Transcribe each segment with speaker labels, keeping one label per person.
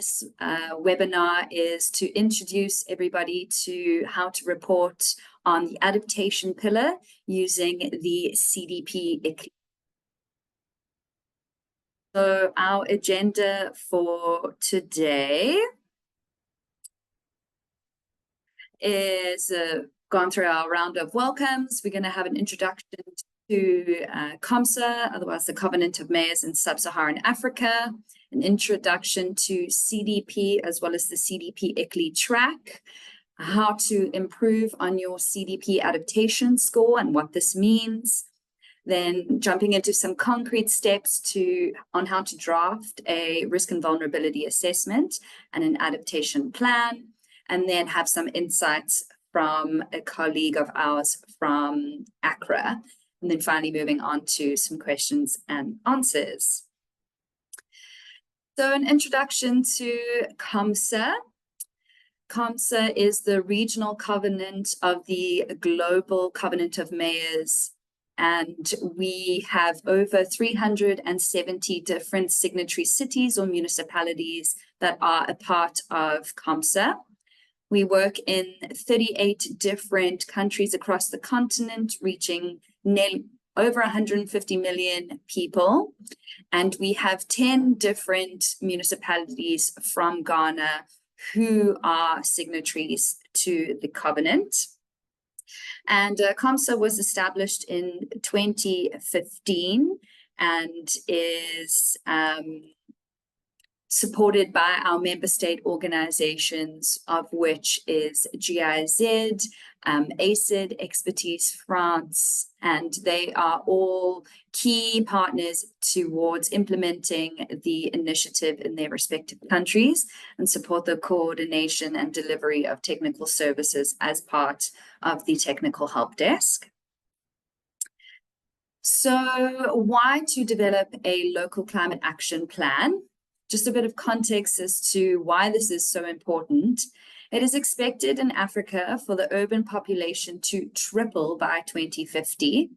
Speaker 1: This webinar is to introduce everybody to how to report on the adaptation pillar using the CDP CoM. So our agenda for today is gone through our round of welcomes. We're going to have an introduction to CoMSA, otherwise the Covenant of Mayors in Sub-Saharan Africa, an introduction to CDP as well as the CDP ICLEI track, how to improve on your CDP adaptation score and what this means, then jumping into some concrete steps on how to draft a risk and vulnerability assessment and an adaptation plan, and then have some insights from a colleague of ours from Accra, and then finally moving on to some questions and answers. So an introduction to CoMSA. CoMSA is the regional covenant of the Global Covenant of Mayors, and we have over 370 different signatory cities or municipalities that are a part of CoMSA. We work in 38 different countries across the continent, reaching nearly over 150 million people. And we have 10 different municipalities from Ghana who are signatories to the covenant. And CoMSA was established in 2015 and is supported by our member state organizations, of which is GIZ, ACID, Expertise France, and they are all key partners towards implementing the initiative in their respective countries and support the coordination and delivery of technical services as part of the technical help desk. So why to develop a local climate action plan? Just a bit of context as to why this is so important. It is expected in Africa for the urban population to triple by 2050.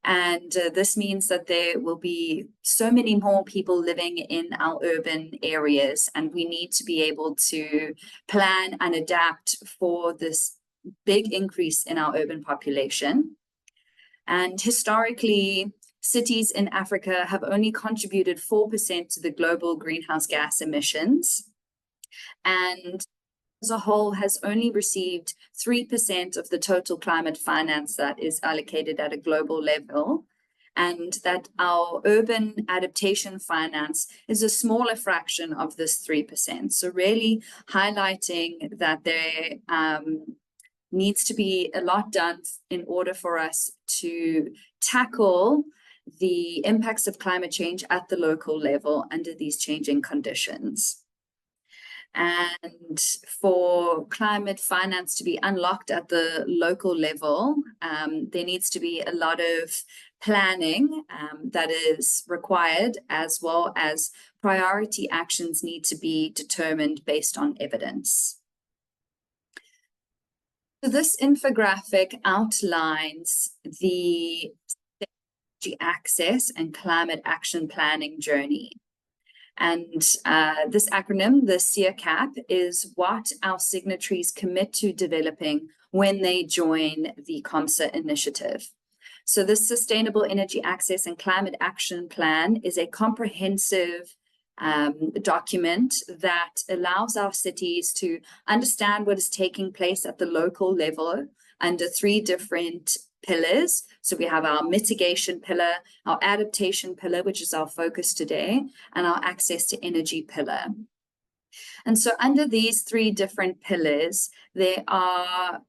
Speaker 1: And this means that there will be so many more people living in our urban areas, and we need to be able to plan and adapt for this big increase in our urban population. And historically, cities in Africa have only contributed 4% to the global greenhouse gas emissions, and as a whole has only received 3% of the total climate finance that is allocated at a global level, and that our urban adaptation finance is a smaller fraction of this 3%. So really highlighting that there needs to be a lot done in order for us to tackle the impacts of climate change at the local level under these changing conditions. And for climate finance to be unlocked at the local level, there needs to be a lot of planning that is required, as well as priority actions need to be determined based on evidence. So this infographic outlines the access and climate action planning journey. And this acronym, the CERCAP, is what our signatories commit to developing when they join the CoMSA initiative. So this Sustainable Energy Access and Climate Action Plan is a comprehensive document that allows our cities to understand what is taking place at the local level under 3 different pillars. So we have our mitigation pillar, our adaptation pillar, which is our focus today, and our access to energy pillar. And so under these 3 different pillars, there are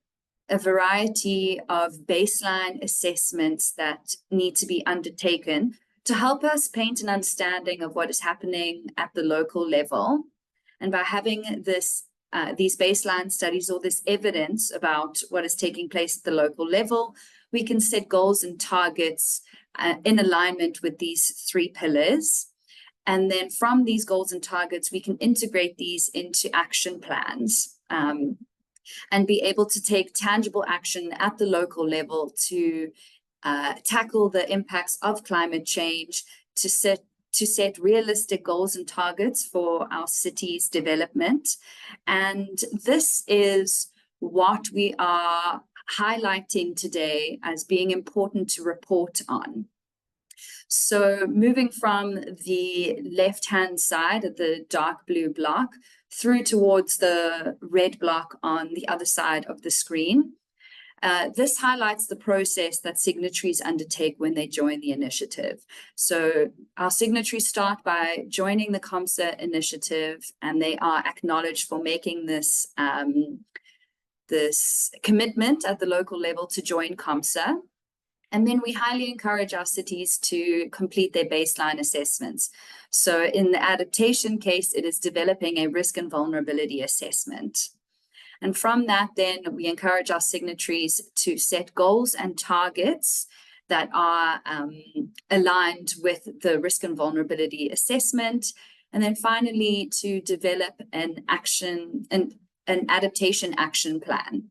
Speaker 1: a variety of baseline assessments that need to be undertaken to help us paint an understanding of what is happening at the local level. And by having this these baseline studies or this evidence about what is taking place at the local level, we can set goals and targets in alignment with these 3 pillars. And then from these goals and targets, we can integrate these into action plans and be able to take tangible action at the local level to tackle the impacts of climate change, to set to set realistic goals and targets for our city's development. And this is what we are highlighting today as being important to report on. So moving from the left-hand side of the dark blue block through towards the red block on the other side of the screen, this highlights the process that signatories undertake when they join the initiative. So our signatories start by joining the CoMSA initiative, and they are acknowledged for making this, this commitment at the local level to join CoMSA. And then we highly encourage our cities to complete their baseline assessments. So in the adaptation case, it is developing a risk and vulnerability assessment. And from that, then we encourage our signatories to set goals and targets that are aligned with the risk and vulnerability assessment. And then finally, to develop an adaptation action plan.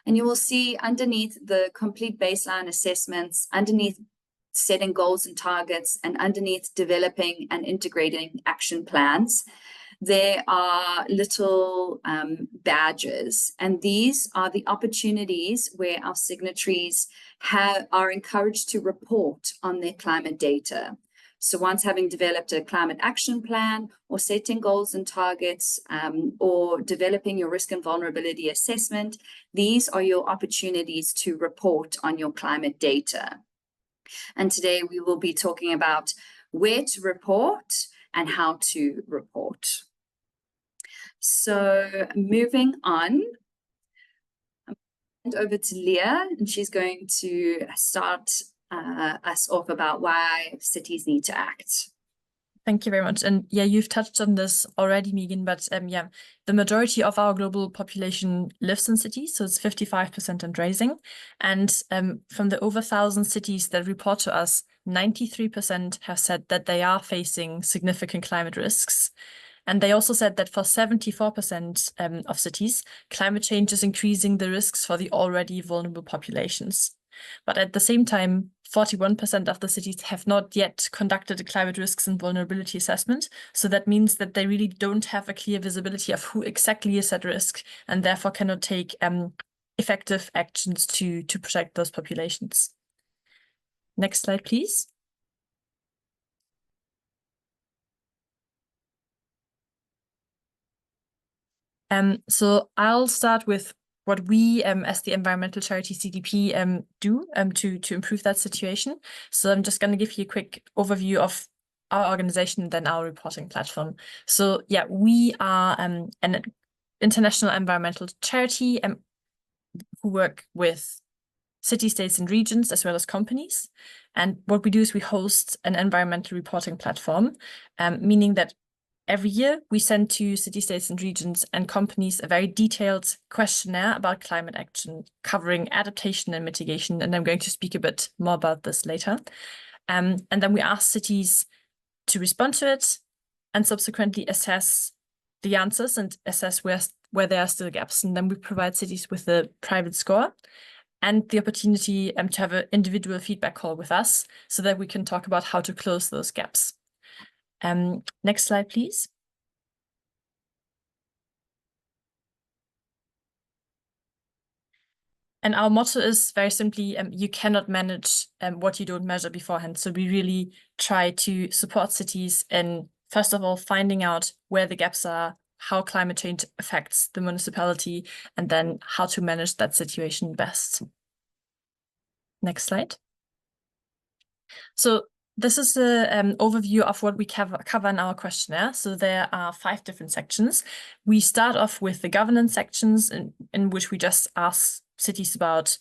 Speaker 1: And you will see underneath the complete baseline assessments, underneath setting goals and targets, and underneath developing and integrating action plans, there are little badges. And these are the opportunities where our signatories are encouraged to report on their climate data. So once having developed a climate action plan or setting goals and targets or developing your risk and vulnerability assessment, these are your opportunities to report on your climate data. And today we will be talking about where to report and how to report. So moving on, I'm going to hand over to Leah, and she's going to start us off about why cities need to act.
Speaker 2: Thank you very much. And yeah, you've touched on this already, Megan, but yeah, the majority of our global population lives in cities, so it's 55% and rising. And from the over 1,000 cities that report to us, 93% have said that they are facing significant climate risks. And they also said that for 74% of cities, climate change is increasing the risks for the already vulnerable populations. But at the same time, 41% of the cities have not yet conducted a climate risks and vulnerability assessment. So that means that they really don't have a clear visibility of who exactly is at risk, and therefore cannot take effective actions to protect those populations. Next slide, please. So I'll start with what we as the environmental charity CDP do to improve that situation. So I'm just going to give you a quick overview of our organization and then our reporting platform. So yeah, we are an international environmental charity who work with cities, states, and regions, as well as companies. And what we do is we host an environmental reporting platform, meaning that every year, we send to cities, states, and regions and companies a very detailed questionnaire about climate action, covering adaptation and mitigation. And I'm going to speak a bit more about this later. And then we ask cities to respond to it and subsequently assess the answers and assess where there are still gaps. And then we provide cities with a private score and the opportunity to have an individual feedback call with us so that we can talk about how to close those gaps. Next slide, please. And our motto is very simply, you cannot manage what you don't measure beforehand. So we really try to support cities in, first of all, finding out where the gaps are, how climate change affects the municipality, and then how to manage that situation best. Next slide. So this is an overview of what we cover in our questionnaire. So there are 5 different sections. We start off with the governance sections in which we just ask cities about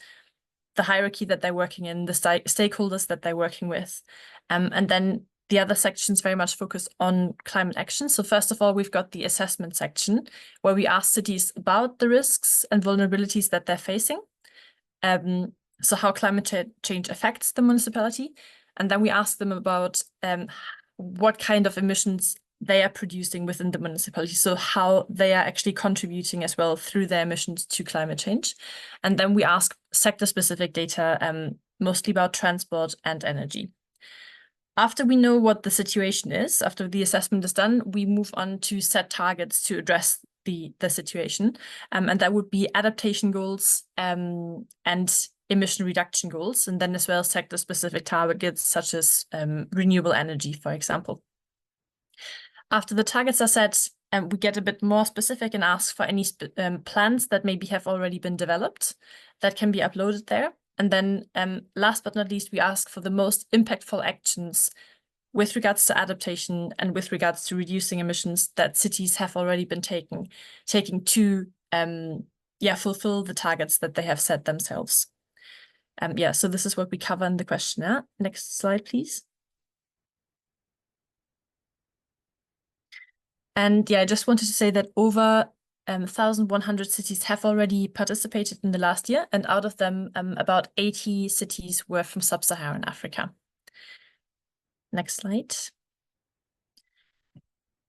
Speaker 2: the hierarchy that they're working in, the stakeholders that they're working with. And then the other sections very much focus on climate action. So first of all, we've got the assessment section where we ask cities about the risks and vulnerabilities that they're facing. So how climate change affects the municipality. And then we ask them about what kind of emissions they are producing within the municipality, so how they are actually contributing as well through their emissions to climate change. And then we ask sector-specific data, mostly about transport and energy. After we know what the situation is, after the assessment is done, we move on to set targets to address the situation. And that would be adaptation goals and emission reduction goals, and then as well sector-specific targets such as renewable energy, for example. After the targets are set, we get a bit more specific and ask for any plans that maybe have already been developed that can be uploaded there. And then last but not least, we ask for the most impactful actions with regards to adaptation and with regards to reducing emissions that cities have already been taking to fulfill the targets that they have set themselves. So this is what we cover in the questionnaire. Next slide, please. And I just wanted to say that over 1,100 cities have already participated in the last year, and out of them, about 80 cities were from Sub-Saharan Africa. Next slide.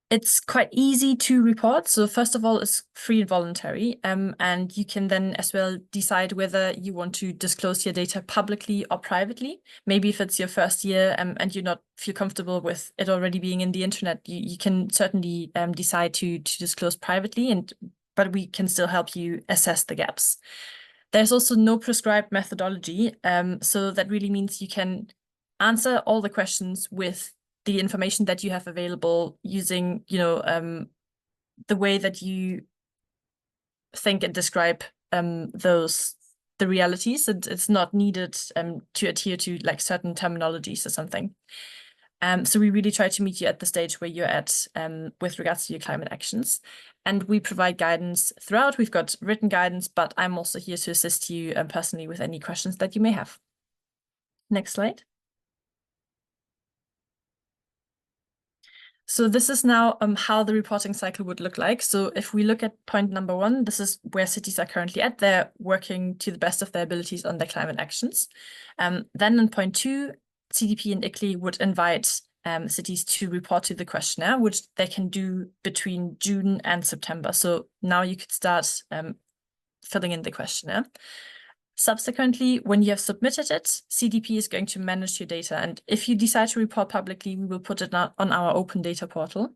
Speaker 2: It's quite easy to report. So first of all, it's free and voluntary. And you can then as well decide whether you want to disclose your data publicly or privately. Maybe if it's your first year and you not feel comfortable with it already being in the internet, you can certainly decide to disclose privately, but we can still help you assess the gaps. There's also no prescribed methodology. So that really means you can answer all the questions with the information that you have available using, the way that you think and describe the realities. It's not needed to adhere to like certain terminologies or something. So we really try to meet you at the stage where you're at with regards to your climate actions. And we provide guidance throughout. We've got written guidance, but I'm also here to assist you personally with any questions that you may have. Next slide. So this is now how the reporting cycle would look like. So if we look at point number 1, this is where cities are currently at. They're working to the best of their abilities on their climate actions. Then in point 2, CDP and ICLEI would invite cities to report to the questionnaire, which they can do between June and September. So now you could start filling in the questionnaire. Subsequently, when you have submitted it, CDP is going to manage your data. And if you decide to report publicly, we will put it on our open data portal.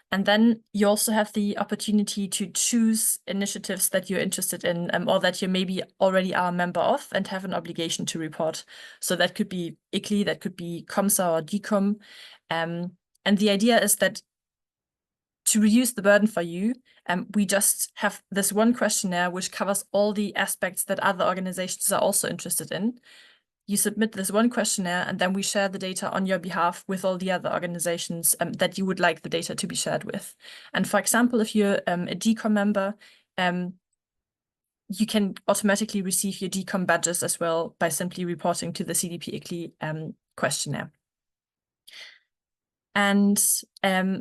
Speaker 2: And then you also have the opportunity to choose initiatives that you're interested in or that you maybe already are a member of and have an obligation to report. So that could be ICLEI, that could be CoMSA or DCoM. And the idea is that to reduce the burden for you, we just have this one questionnaire which covers all the aspects that other organizations are also interested in. You submit this one questionnaire, and then we share the data on your behalf with all the other organizations that you would like the data to be shared with. And for example, if you're a DCoM member, you can automatically receive your DCoM badges as well by simply reporting to the CDP ICLEI questionnaire. And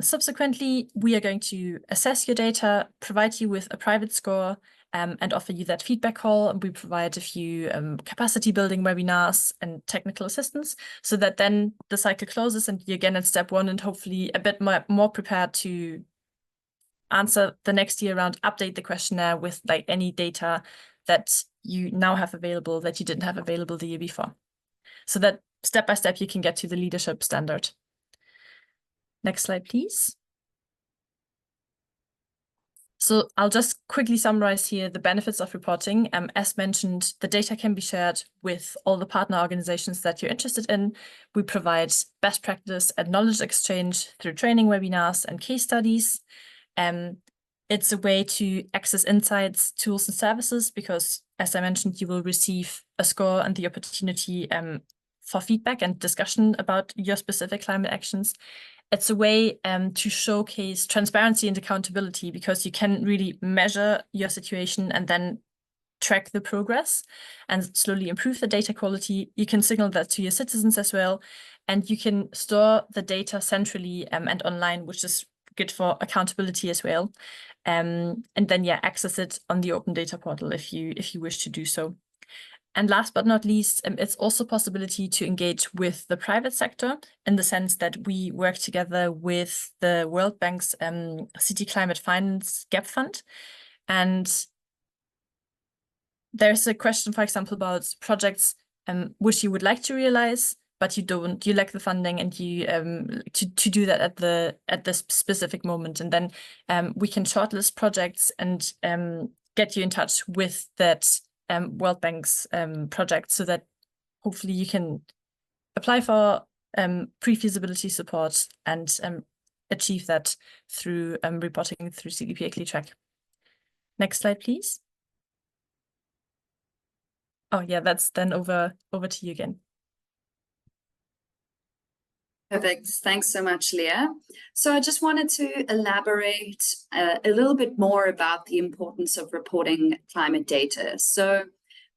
Speaker 2: subsequently, we are going to assess your data, provide you with a private score, and offer you that feedback call. And we provide a few capacity building webinars and technical assistance so that then the cycle closes and you're again at step 1 and hopefully a bit more prepared to answer the next year round, update the questionnaire with like any data that you now have available that you didn't have available the year before. So that step by step you can get to the leadership standard. Next slide, please. So I'll just quickly summarize here the benefits of reporting. As mentioned, the data can be shared with all the partner organizations that you're interested in. We provide best practice and knowledge exchange through training webinars and case studies. It's a way to access insights, tools, and services because, as I mentioned, you will receive a score and the opportunity for feedback and discussion about your specific climate actions. It's a way to showcase transparency and accountability because you can really measure your situation and then track the progress and slowly improve the data quality. You can signal that to your citizens as well, and you can store the data centrally and online, which is good for accountability as well. And then access it on the open data portal if you wish to do so. And last but not least, it's also a possibility to engage with the private sector in the sense that we work together with the World Bank's City Climate Finance Gap Fund. And there's a question, for example, about projects which you would like to realize. but you lack the funding, and you to do that at this specific moment. And then we can shortlist projects and get you in touch with that World Bank's project, so that hopefully you can apply for pre-feasibility support and achieve that through reporting through CDP ECLI-TRAC. Next slide, please. Oh yeah, that's then over to you again.
Speaker 1: Perfect. Thanks so much, Leah. So I just wanted to elaborate a little bit more about the importance of reporting climate data. So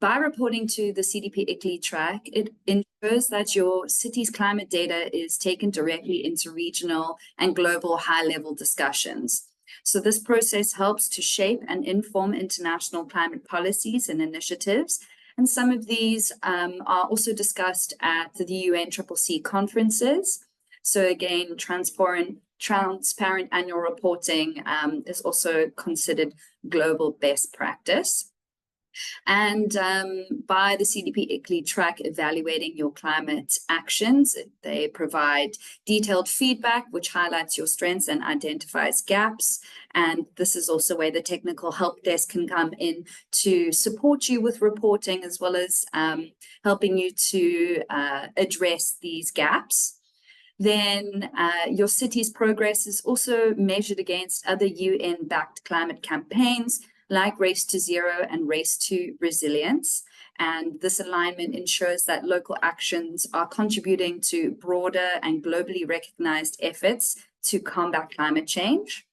Speaker 1: by reporting to the CDP ECLI-TRAC, it ensures that your city's climate data is taken directly into regional and global high-level discussions. So this process helps to shape and inform international climate policies and initiatives. And some of these are also discussed at the UNCCC conferences. So again, transparent annual reporting is also considered global best practice. And by the CDP ECLI-TRAC evaluating your climate actions, they provide detailed feedback, which highlights your strengths and identifies gaps. And this is also where the technical help desk can come in to support you with reporting, as well as helping you to address these gaps. Then your city's progress is also measured against other UN-backed climate campaigns, like Race to Zero and Race to Resilience. And this alignment ensures that local actions are contributing to broader and globally recognized efforts to combat climate change.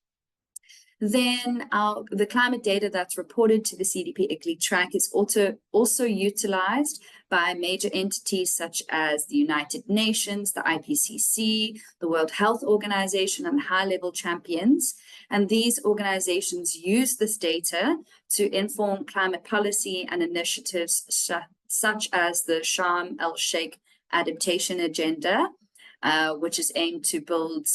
Speaker 1: Then the climate data that's reported to the CDP ECLI-TRAC is also utilized by major entities such as the United Nations, the IPCC, the World Health Organization, and high-level champions. And these organizations use this data to inform climate policy and initiatives such as the Sharm el-Sheikh Adaptation Agenda, which is aimed to build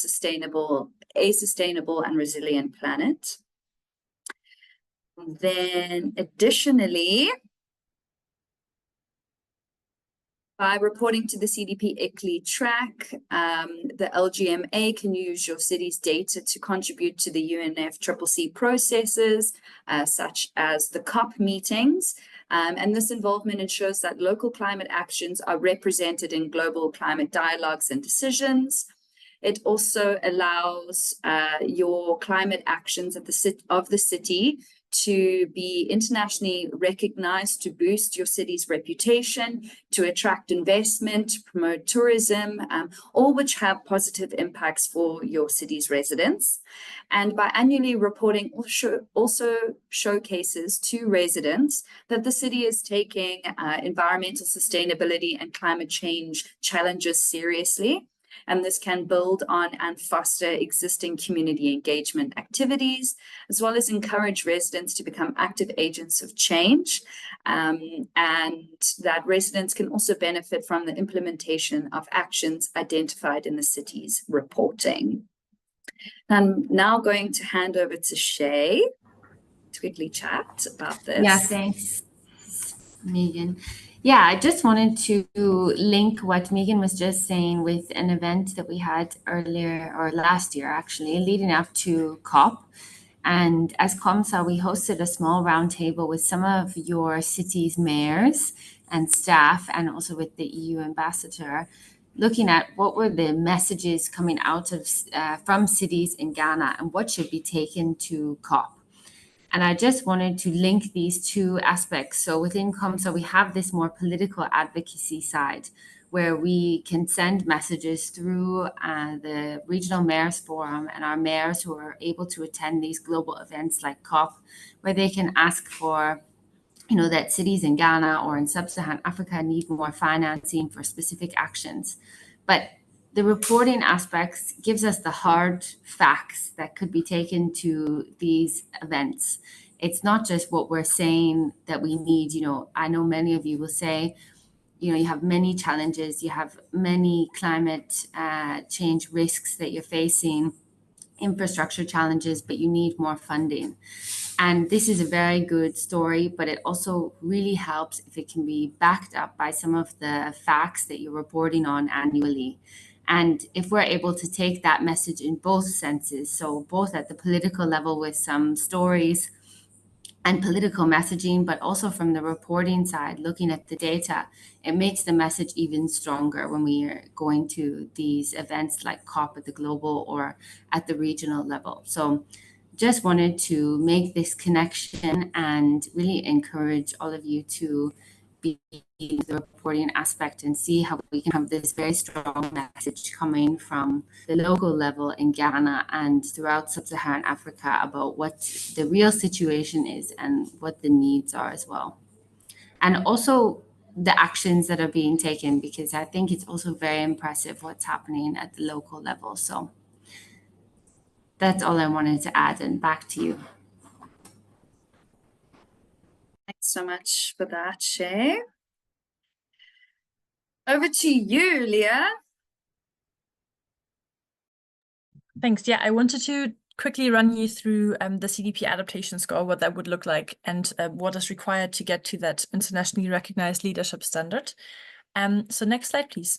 Speaker 1: a sustainable and resilient planet. Then additionally, by reporting to the CDP ECLI-TRAC, the LGMA can use your city's data to contribute to the UNFCCC processes, such as the COP meetings. And this involvement ensures that local climate actions are represented in global climate dialogues and decisions. It also allows your climate actions of the city to be internationally recognized, to boost your city's reputation, to attract investment, promote tourism, all which have positive impacts for your city's residents. And by annually reporting also showcases to residents that the city is taking environmental sustainability and climate change challenges seriously. And this can build on and foster existing community engagement activities, as well as encourage residents to become active agents of change, and that residents can also benefit from the implementation of actions identified in the city's reporting. I'm now going to hand over to Shay to quickly chat about this.
Speaker 3: Yeah, thanks, Megan. Yeah, I just wanted to link what Megan was just saying with an event that we had earlier, or last year actually, leading up to COP. And as CoMSA, we hosted a small roundtable with some of your city's mayors and staff, and also with the EU ambassador, looking at what were the messages coming out of from cities in Ghana and what should be taken to COP. And I just wanted to link these two aspects. So within CoMSA, we have this more political advocacy side, where we can send messages through the Regional Mayors Forum and our mayors who are able to attend these global events like COP, where they can ask for, that cities in Ghana or in Sub-Saharan Africa need more financing for specific actions. But the reporting aspects gives us the hard facts that could be taken to these events. It's not just what we're saying that we need. I know many of you will say, you have many challenges, you have many climate change risks that you're facing, infrastructure challenges, but you need more funding. And this is a very good story, but it also really helps if it can be backed up by some of the facts that you're reporting on annually. And if we're able to take that message in both senses, so both at the political level with some stories and political messaging, but also from the reporting side, looking at the data, it makes the message even stronger when we are going to these events like COP at the global or at the regional level. So just wanted to make this connection and really encourage all of you to be in the reporting aspect and see how we can have this very strong message coming from the local level in Ghana and throughout Sub-Saharan Africa about what the real situation is and what the needs are as well. And also the actions that are being taken, because I think it's also very impressive what's happening at the local level. So that's all I wanted to add, and back to you.
Speaker 1: Thanks so much for that, Shay. Over to you, Leah.
Speaker 2: Thanks. Yeah, I wanted to quickly run you through the CDP adaptation score, what that would look like, and what is required to get to that internationally recognized leadership standard. So next slide, please.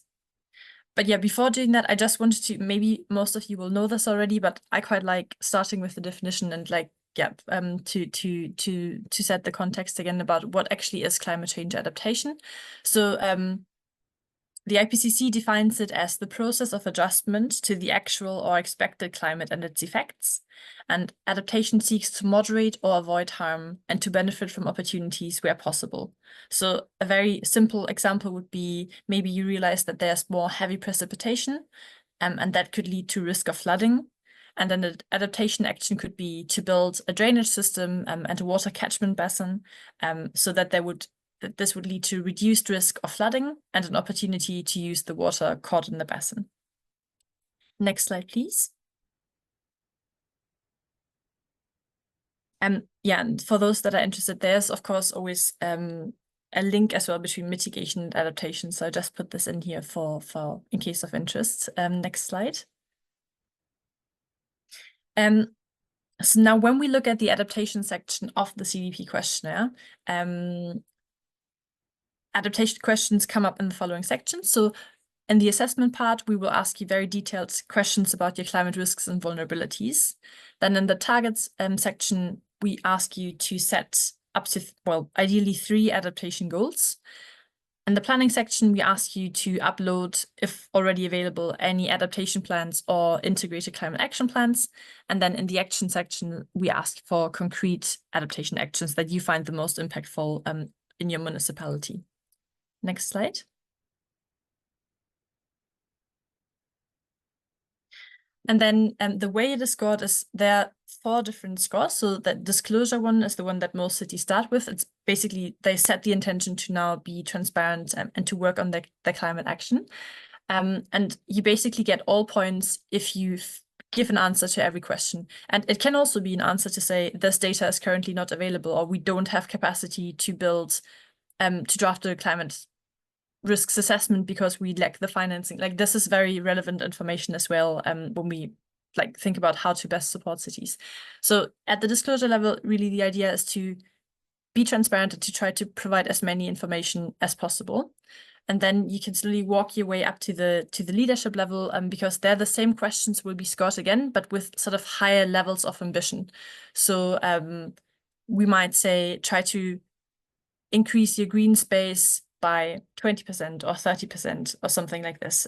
Speaker 2: But yeah, before doing that, I just wanted to, maybe most of you will know this already, but I quite like starting with the definition and like, yeah, to set the context again about what actually is climate change adaptation. So the IPCC defines it as the process of adjustment to the actual or expected climate and its effects. And adaptation seeks to moderate or avoid harm and to benefit from opportunities where possible. So a very simple example would be maybe you realize that there's more heavy precipitation, and that could lead to risk of flooding. And then the adaptation action could be to build a drainage system and a water catchment basin, so that this would lead to reduced risk of flooding and an opportunity to use the water caught in the basin. Next slide, please. Yeah, and for those that are interested, there's of course always a link as well between mitigation and adaptation. So I just put this in here for in case of interest. Next slide. So now when we look at the adaptation section of the CDP questionnaire, adaptation questions come up in the following sections. So in the assessment part, we will ask you very detailed questions about your climate risks and vulnerabilities. Then in the targets section, we ask you to set up to, well, ideally 3 adaptation goals. In the planning section, we ask you to upload, if already available, any adaptation plans or integrated climate action plans. And then in the action section, we ask for concrete adaptation actions that you find the most impactful in your municipality. Next slide. And then the way it is scored is there are 4 different scores. So the disclosure one is the one that most cities start with. It's basically they set the intention to now be transparent and to work on their climate action. And you basically get all points if you give an answer to every question. And it can also be an answer to say this data is currently not available, or we don't have capacity to build to draft a climate risks assessment because we lack the financing. Like this is very relevant information as well when we like think about how to best support cities. So at the disclosure level, really the idea is to be transparent and to try to provide as many information as possible. And then you can slowly walk your way up to the leadership level, because there the same questions will be scored again, but with sort of higher levels of ambition. So we might say try to increase your green space by 20% or 30% or something like this,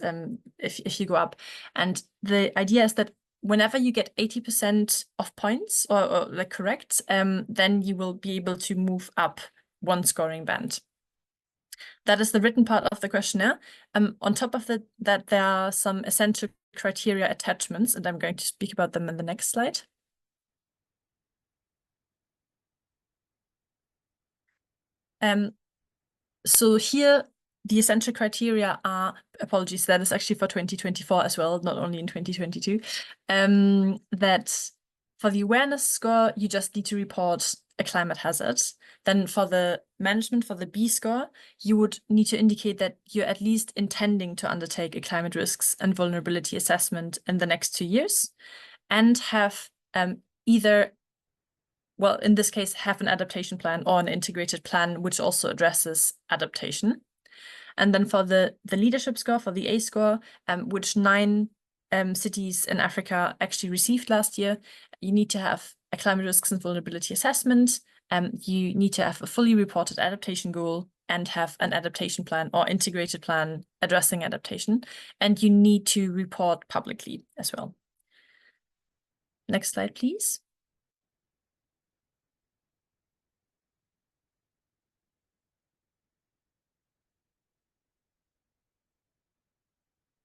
Speaker 2: if you go up. And the idea is that whenever you get 80% of points or like correct, then you will be able to move up 1 scoring band. That is the written part of the questionnaire. On top of that, there are some essential criteria attachments, and I'm going to speak about them in the next slide. So here, the essential criteria are, apologies, that is actually for 2024 as well, not only in 2022, that for the awareness score, you just need to report a climate hazard. Then for the management, for the B score, you would need to indicate that you're at least intending to undertake a climate risks and vulnerability assessment in the next 2 years, and have either well, in this case, have an adaptation plan or an integrated plan, which also addresses adaptation. And then for the leadership score, for the A score, which 9 cities in Africa actually received last year, you need to have a climate risks and vulnerability assessment. You need to have a fully reported adaptation goal and have an adaptation plan or integrated plan addressing adaptation. And you need to report publicly as well. Next slide, please.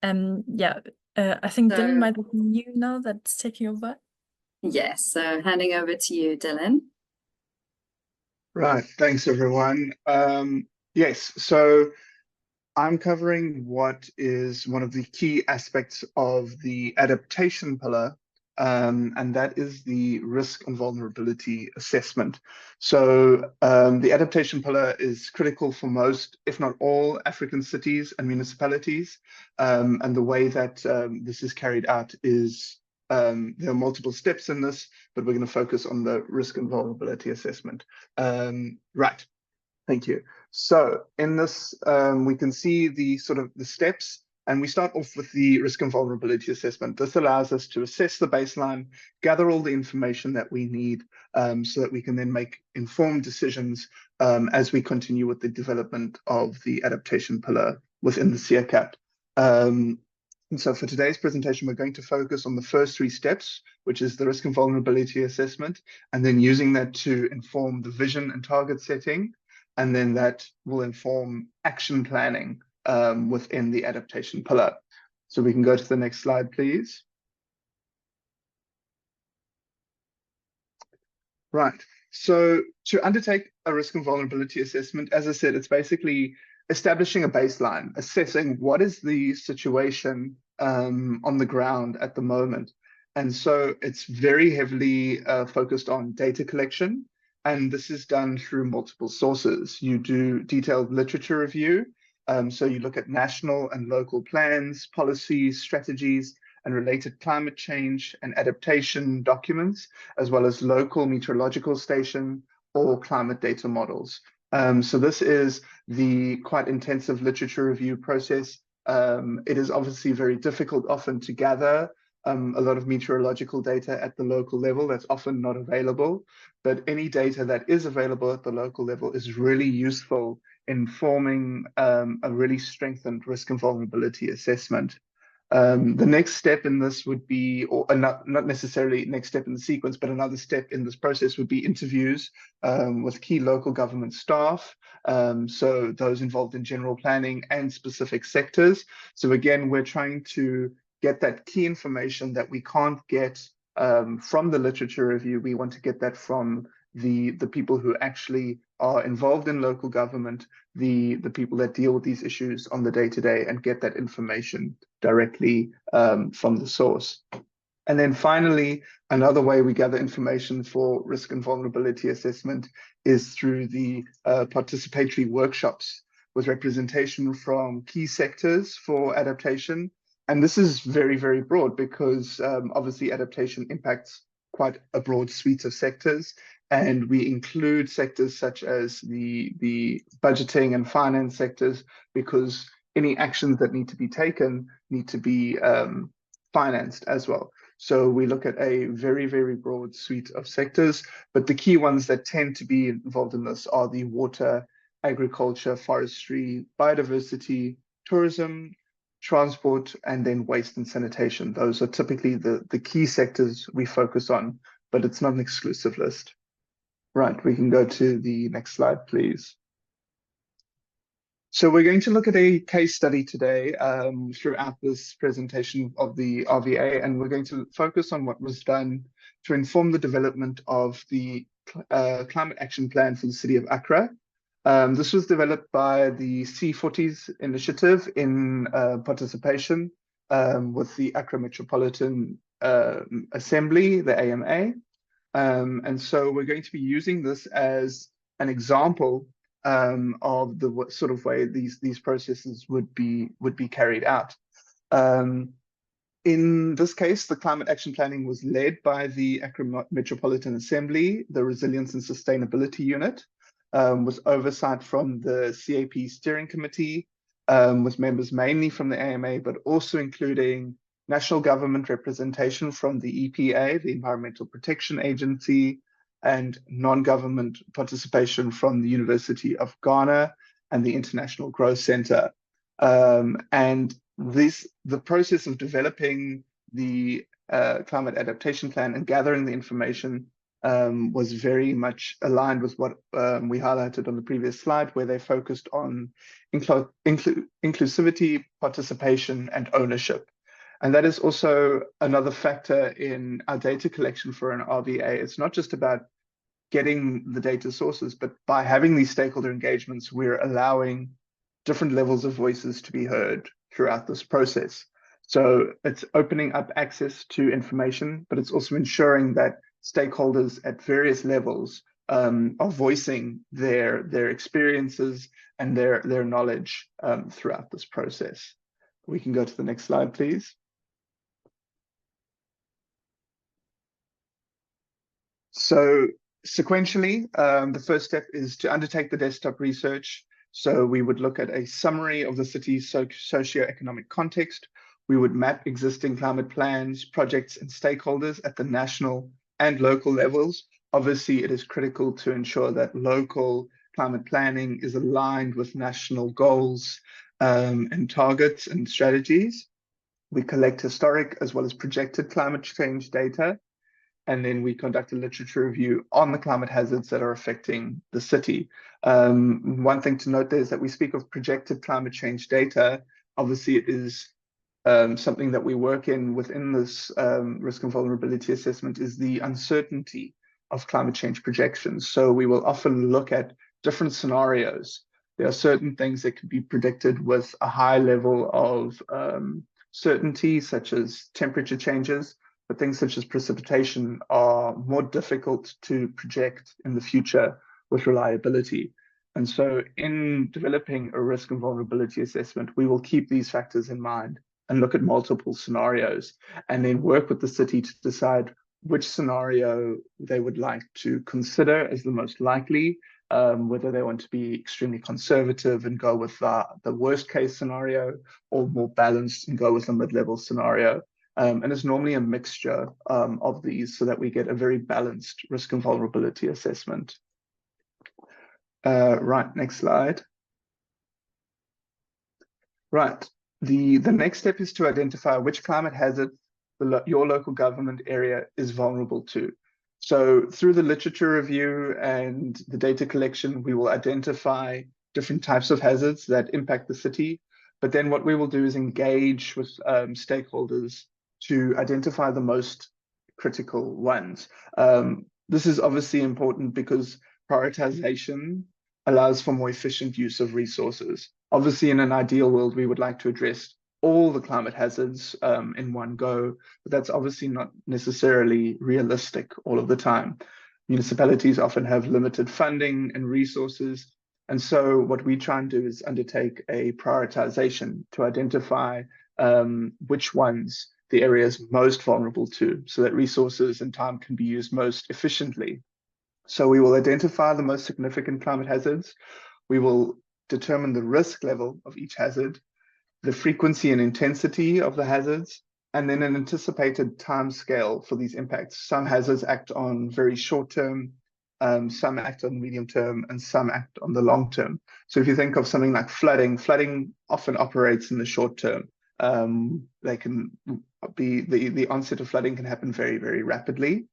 Speaker 2: I think Dylan might be you now that's taking over.
Speaker 1: Yes, so handing over to you, Dylan.
Speaker 4: Right, thanks everyone. Yes, so I'm covering what is one of the key aspects of the adaptation pillar, and that is the risk and vulnerability assessment. So the adaptation pillar is critical for most, if not all, African cities and municipalities. And the way that this is carried out is there are multiple steps in this, but we're going to focus on the risk and vulnerability assessment. Right, thank you. So in this, we can see the steps, and we start off with the risk and vulnerability assessment. This allows us to assess the baseline, gather all the information that we need, so that we can then make informed decisions as we continue with the development of the adaptation pillar within the CIACAP. And so for today's presentation, we're going to focus on the first 3 steps, which is the risk and vulnerability assessment, and then using that to inform the vision and target setting. And then that will inform action planning within the adaptation pillar. So we can go to the next slide, please. Right. So to undertake a risk and vulnerability assessment, as I said, it's basically establishing a baseline, assessing what is the situation on the ground at the moment. And so it's very heavily focused on data collection. And this is done through multiple sources. You do detailed literature review. So you look at national and local plans, policies, strategies, and related climate change and adaptation documents, as well as local meteorological station or climate data models. So this is the quite intensive literature review process. It is obviously very difficult often to gather a lot of meteorological data at the local level. That's often not available, but any data that is available at the local level is really useful in forming a really strengthened risk and vulnerability assessment. The next step in this would be, or not necessarily next step in the sequence, but another step in this process would be interviews with key local government staff, so those involved in general planning and specific sectors. So again, we're trying to get that key information that we can't get from the literature review. We want to get that from the people who actually are involved in local government, the people that deal with these issues on the day-to-day, and get that information directly from the source. And then finally, another way we gather information for risk and vulnerability assessment is through the participatory workshops with representation from key sectors for adaptation. And this is very, very broad because obviously adaptation impacts quite a broad suite of sectors. And we include sectors such as the budgeting and finance sectors, because any actions that need to be taken need to be financed as well. So we look at a very, very broad suite of sectors, but the key ones that tend to be involved in this are the water, agriculture, forestry, biodiversity, tourism, transport, and then waste and sanitation. Those are typically the key sectors we focus on, but it's not an exclusive list. Right, we can go to the next slide, please. So we're going to look at a case study today throughout this presentation of the RVA, and we're going to focus on what was done to inform the development of the climate action plan for the city of Accra. This was developed by the C40s initiative in participation with the Accra Metropolitan Assembly, the AMA. And so we're going to be using this as an example of the sort of way these processes would be carried out. In this case, the climate action planning was led by the Accra Metropolitan Assembly, the Resilience and Sustainability Unit, with oversight from the CAP Steering Committee, with members mainly from the AMA, but also including national government representation from the EPA, the Environmental Protection Agency, and non-government participation from the University of Ghana and the International Growth Center. And the process of developing the climate adaptation plan and gathering the information was very much aligned with what we highlighted on the previous slide, where they focused on inclusivity, participation, and ownership. And that is also another factor in our data collection for an RVA. It's not just about getting the data sources, but by having these stakeholder engagements, we're allowing different levels of voices to be heard throughout this process. So it's opening up access to information, but it's also ensuring that stakeholders at various levels are voicing their experiences and their knowledge throughout this process. We can go to the next slide, please. So sequentially, the first step is to undertake the desktop research. So we would look at a summary of the city's socioeconomic context. We would map existing climate plans, projects, and stakeholders at the national and local levels. Obviously, it is critical to ensure that local climate planning is aligned with national goals and targets and strategies. We collect historic as well as projected climate change data. And then we conduct a literature review on the climate hazards that are affecting the city. One thing to note there is that we speak of projected climate change data. Obviously, it is something that we work within this risk and vulnerability assessment is the uncertainty of climate change projections. So we will often look at different scenarios. There are certain things that can be predicted with a high level of certainty, such as temperature changes. But things such as precipitation are more difficult to project in the future with reliability. And so in developing a risk and vulnerability assessment, we will keep these factors in mind and look at multiple scenarios and then work with the city to decide which scenario they would like to consider as the most likely, whether they want to be extremely conservative and go with the worst case scenario, or more balanced and go with a mid-level scenario. And it's normally a mixture of these so that we get a very balanced risk and vulnerability assessment. Right, next slide. Right, the next step is to identify which climate hazard your local government area is vulnerable to. So through the literature review and the data collection, we will identify different types of hazards that impact the city. But then what we will do is engage with stakeholders to identify the most critical ones. This is obviously important because prioritization allows for more efficient use of resources. Obviously, in an ideal world, we would like to address all the climate hazards in one go, but that's obviously not necessarily realistic all of the time. Municipalities often have limited funding and resources. And so what we try and do is undertake a prioritization to identify which ones the area is most vulnerable to, so that resources and time can be used most efficiently. So we will identify the most significant climate hazards. We will determine the risk level of each hazard, the frequency and intensity of the hazards, and then an anticipated time scale for these impacts. Some hazards act on very short term, some act on medium term, and some act on the long term. So if you think of something like flooding often operates in the short term. They can be the onset of flooding can happen very, very rapidly,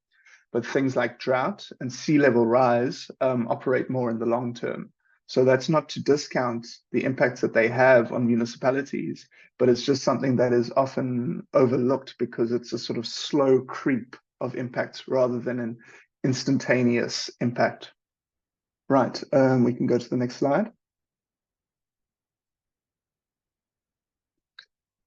Speaker 4: but things like drought and sea level rise operate more in the long term. So that's not to discount the impacts that they have on municipalities, but it's just something that is often overlooked because it's a sort of slow creep of impacts rather than an instantaneous impact. Right, we can go to the next slide.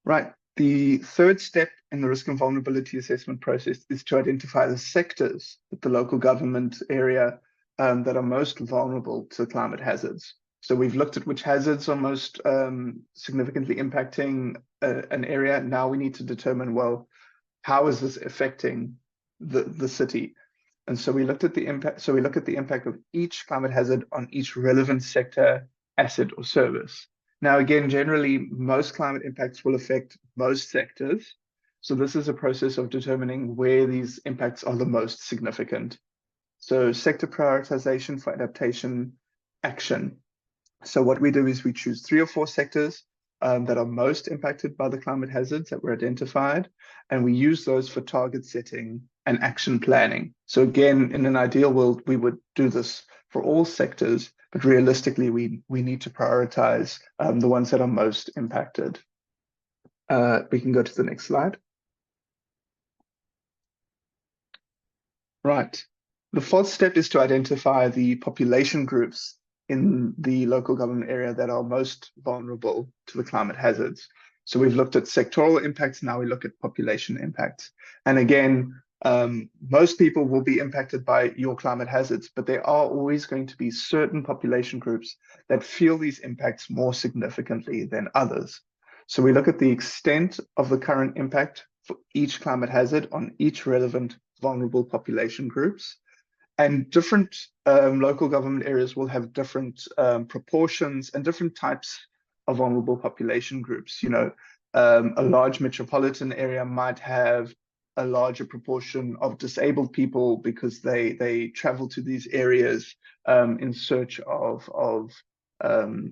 Speaker 4: Right, the third step in the risk and vulnerability assessment process is to identify the sectors that the local government area that are most vulnerable to climate hazards. So we've looked at which hazards are most significantly impacting an area. Now we need to determine, well, how is this affecting the city? And so we looked at the impact. So we look at the impact of each climate hazard on each relevant sector, asset, or service. Now, again, generally, most climate impacts will affect most sectors. So this is a process of determining where these impacts are the most significant. So sector prioritization for adaptation action. So what we do is we choose 3 or 4 sectors that are most impacted by the climate hazards that were identified, and we use those for target setting and action planning. So again, in an ideal world, we would do this for all sectors, but realistically, we need to prioritize the ones that are most impacted. We can go to the next slide. Right. The 4th step is to identify the population groups in the local government area that are most vulnerable to the climate hazards. So we've looked at sectoral impacts, now we look at population impacts. And again, most people will be impacted by your climate hazards, but there are always going to be certain population groups that feel these impacts more significantly than others. So we look at the extent of the current impact for each climate hazard on each relevant vulnerable population groups. And different local government areas will have different proportions and different types of vulnerable population groups. You know, a large metropolitan area might have a larger proportion of disabled people because they travel to these areas in search of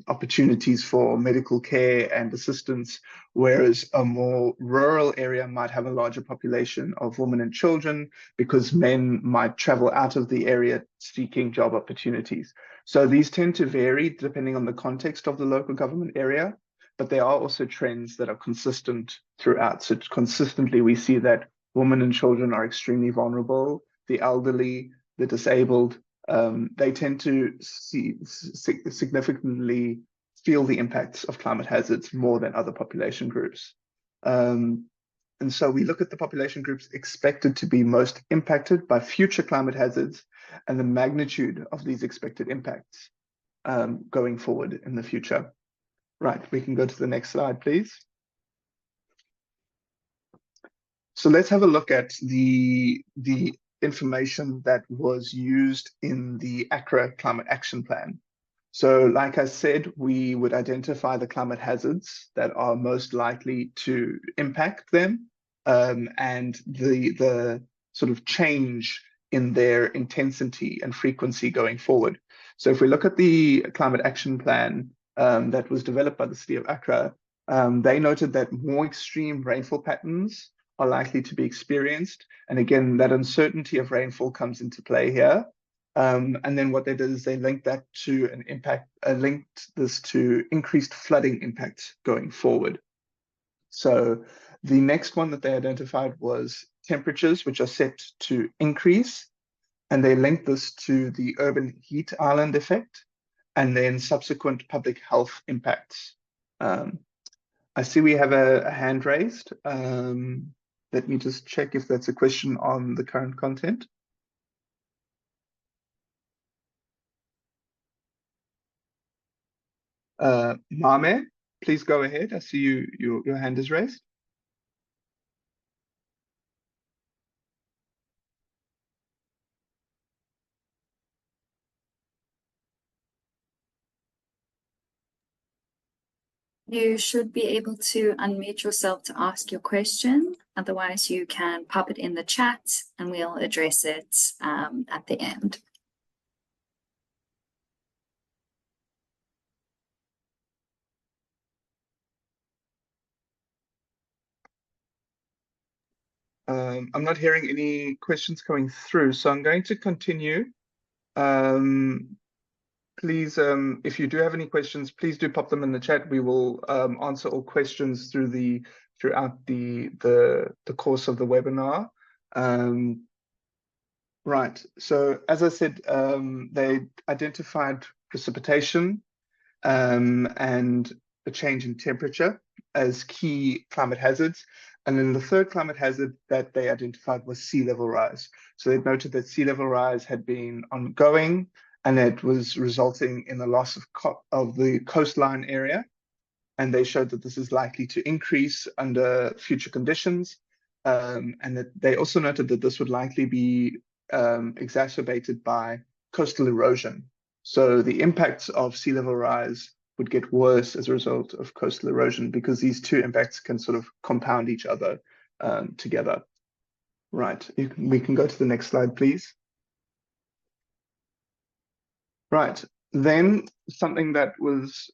Speaker 4: opportunities for medical care and assistance, whereas a more rural area might have a larger population of women and children because men might travel out of the area seeking job opportunities. So these tend to vary depending on the context of the local government area, but there are also trends that are consistent throughout. So consistently we see that women and children are extremely vulnerable, the elderly, the disabled, they tend to significantly feel the impacts of climate hazards more than other population groups. And so we look at the population groups expected to be most impacted by future climate hazards and the magnitude of these expected impacts going forward in the future. Right, we can go to the next slide, please. So let's have a look at the information that was used in the ACRA Climate Action Plan. So like I said, we would identify the climate hazards that are most likely to impact them and the sort of change in their intensity and frequency going forward. So if we look at the Climate Action Plan that was developed by the City of Accra, they noted that more extreme rainfall patterns are likely to be experienced. And again, that uncertainty of rainfall comes into play here. And then what they did is they linked that to an impact, linked this to increased flooding impacts going forward. So the next one that they identified was temperatures, which are set to increase. And they linked this to the urban heat island effect and then subsequent public health impacts. I see we have a hand raised. Let me just check if that's a question on the current content. Mame, please go ahead. I see your hand is raised.
Speaker 1: You should be able to unmute yourself to ask your question. Otherwise, you can pop it in the chat and we'll address it at the end.
Speaker 4: I'm not hearing any questions coming through, so I'm going to continue. Please, if you do have any questions, please do pop them in the chat. We will answer all questions throughout the course of the webinar. Right. So as I said, they identified precipitation and a change in temperature as key climate hazards. And then the third climate hazard that they identified was sea level rise. So they noted that sea level rise had been ongoing and it was resulting in the loss of the coastline area. And they showed that this is likely to increase under future conditions. And that they also noted that this would likely be exacerbated by coastal erosion. So the impacts of sea level rise would get worse as a result of coastal erosion, because these two impacts can sort of compound each other together. Right, we can go to the next slide, please. Right, then something that was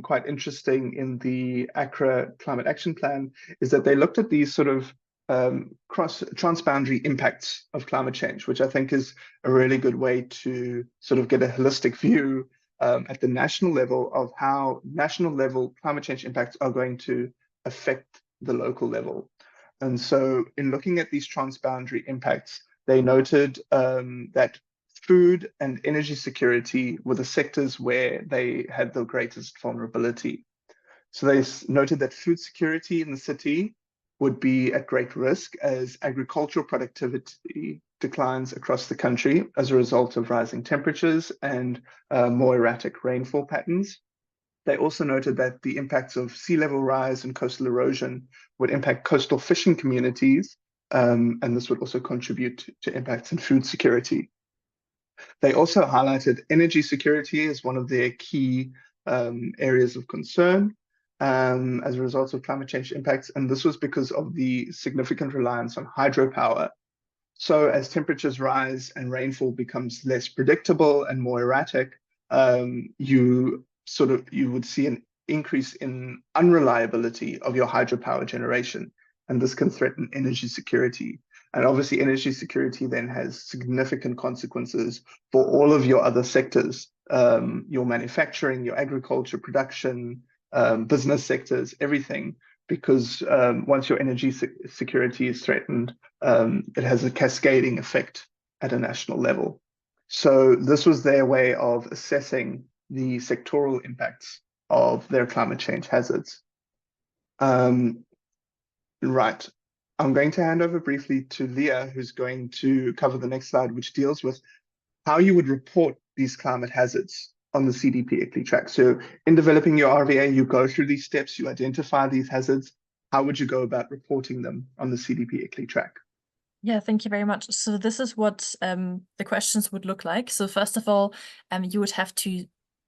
Speaker 4: quite interesting in the Accra Climate Action Plan is that they looked at these sort of transboundary impacts of climate change, which I think is a really good way to sort of get a holistic view at the national level of how national level climate change impacts are going to affect the local level. And so in looking at these transboundary impacts, they noted that food and energy security were the sectors where they had the greatest vulnerability. So they noted that food security in the city would be at great risk as agricultural productivity declines across the country as a result of rising temperatures and more erratic rainfall patterns. They also noted that the impacts of sea level rise and coastal erosion would impact coastal fishing communities, and this would also contribute to impacts in food security. They also highlighted energy security as one of their key areas of concern as a result of climate change impacts, and this was because of the significant reliance on hydropower. So as temperatures rise and rainfall becomes less predictable and more erratic, you would see an increase in unreliability of your hydropower generation, and this can threaten energy security. And obviously energy security then has significant consequences for all of your other sectors, your manufacturing, your agriculture, production, business sectors, everything, because once your energy security is threatened, it has a cascading effect at a national level. So this was their way of assessing the sectoral impacts of their climate change hazards. Right. I'm going to hand over briefly to Leah, who's going to cover the next slide, which deals with how you would report these climate hazards on the CDP ICLEI track. So in developing your RVA, you go through these steps, you identify these hazards. How would you go about reporting them on the CDP ICLEI track?
Speaker 2: Yeah, thank you very much. So this is what the questions would look like. So first of all, you would have to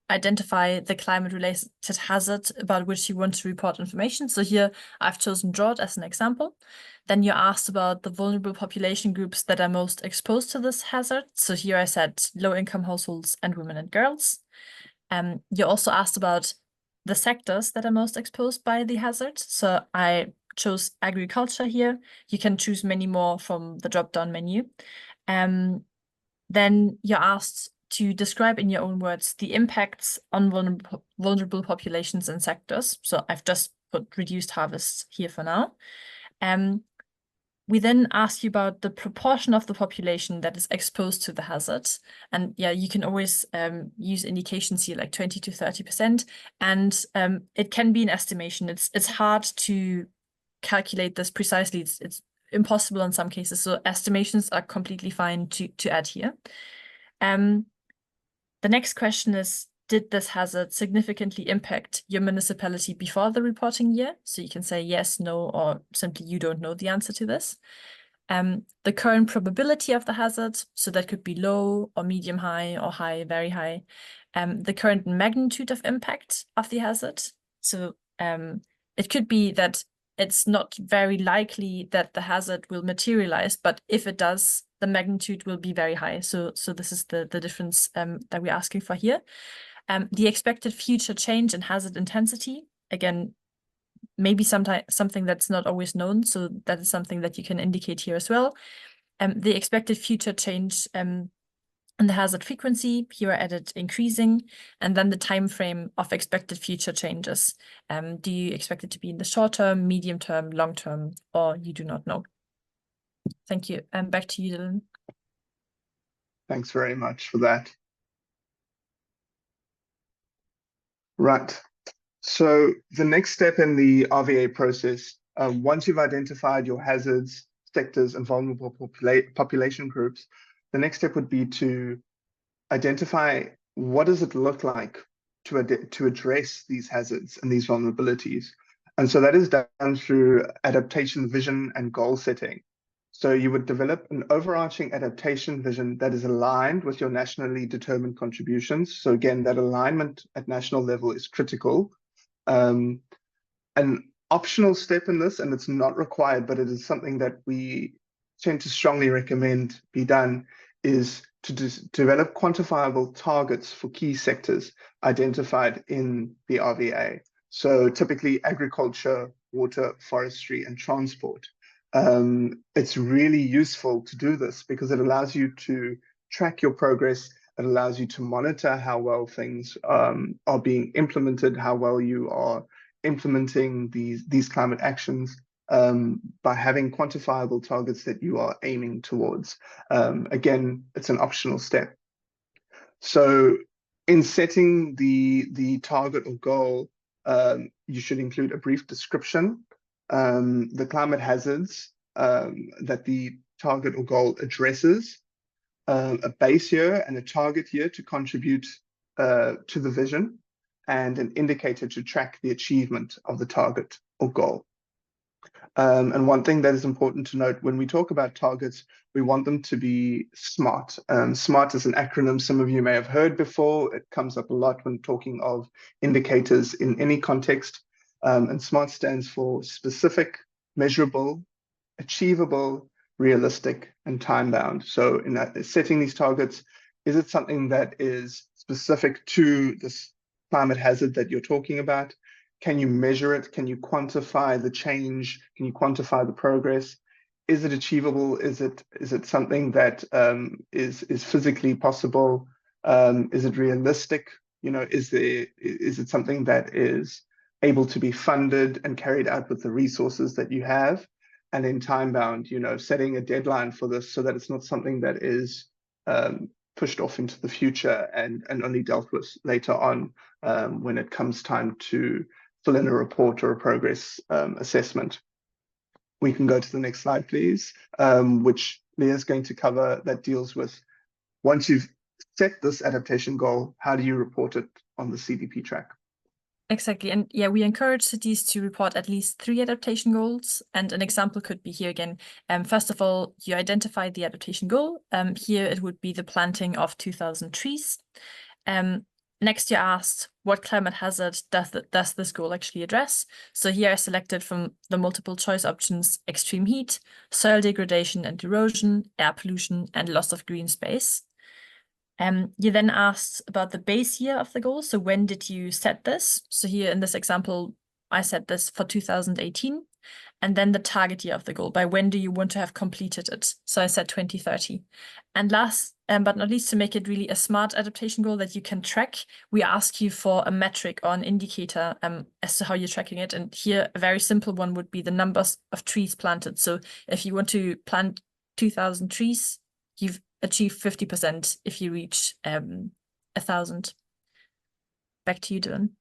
Speaker 2: identify the climate-related hazard about which you want to report information. So here I've chosen drought as an example. Then you're asked about the vulnerable population groups that are most exposed to this hazard. So here I said low-income households and women and girls. You're also asked about the sectors that are most exposed by the hazard. So I chose agriculture here. You can choose many more from the drop-down menu. Then you're asked to describe in your own words the impacts on vulnerable populations and sectors. So I've just put reduced harvests here for now. We then ask you about the proportion of the population that is exposed to the hazard. And yeah, you can always use indications here like 20 to 30%. And it can be an estimation. It's hard to calculate this precisely. It's impossible in some cases. So estimations are completely fine to add here. The next question is, did this hazard significantly impact your municipality before the reporting year? So you can say yes, no, or simply you don't know the answer to this. The current probability of the hazard, so that could be low or medium high or high, very high. The current magnitude of impact of the hazard. So it could be that it's not very likely that the hazard will materialize, but if it does, the magnitude will be very high. So this is the difference that we're asking for here. The expected future change in hazard intensity, again, maybe something that's not always known. So that is something that you can indicate here as well. The expected future change in the hazard frequency, here I added increasing, and then the time frame of expected future changes. Do you expect it to be in the short term, medium term, long term, or you do not know? Thank you. And back to you, Dylan.
Speaker 4: Thanks very much for that. Right. So the next step in the RVA process, once you've identified your hazards, sectors, and vulnerable population groups, the next step would be to identify what does it look like to address these hazards and these vulnerabilities. And so that is done through adaptation vision and goal setting. So you would develop an overarching adaptation vision that is aligned with your nationally determined contributions. So again, that alignment at national level is critical. An optional step in this, and it's not required, but it is something that we tend to strongly recommend be done, is to develop quantifiable targets for key sectors identified in the RVA. So typically agriculture, water, forestry, and transport. It's really useful to do this because it allows you to track your progress. It allows you to monitor how well things are being implemented, how well you are implementing these climate actions by having quantifiable targets that you are aiming towards. Again, it's an optional step. So in setting the target or goal, you should include a brief description, the climate hazards that the target or goal addresses, a base year and a target year to contribute to the vision, and an indicator to track the achievement of the target or goal. And one thing that is important to note when we talk about targets, we want them to be SMART. SMART is an acronym some of you may have heard before. It comes up a lot when talking of indicators in any context. And SMART stands for specific, measurable, achievable, realistic, and time-bound. So in that, setting these targets, is it something that is specific to this climate hazard that you're talking about? Can you measure it? Can you quantify the change? Can you quantify the progress? Is it achievable? Is it something that is physically possible? Is it realistic? You know, is it something that is able to be funded and carried out with the resources that you have? And then time bound, you know, setting a deadline for this so that it's not something that is pushed off into the future and only dealt with later on when it comes time to fill in a report or a progress assessment. We can go to the next slide, please, which Leah's going to cover, that deals with, once you've set this adaptation goal, how do you report it on the CDP track?
Speaker 2: Exactly. And yeah, we encourage cities to report at least 3 adaptation goals. And an example could be here again. First of all, you identify the adaptation goal. Here it would be the planting of 2,000 trees. Next, you asked, what climate hazard does this goal actually address? So here I selected from the multiple choice options: extreme heat, soil degradation and erosion, air pollution, and loss of green space. You then asked about the base year of the goal. So when did you set this? So here in this example, I set this for 2018. And then the target year of the goal. By when do you want to have completed it? So I said 2030. And last but not least, to make it really a smart adaptation goal that you can track, we ask you for a metric or an indicator as to how you're tracking it. And here, a very simple one would be the numbers of trees planted. So if you want to plant 2,000 trees, you've achieved 50% if you reach 1,000. Back to you, Dylan.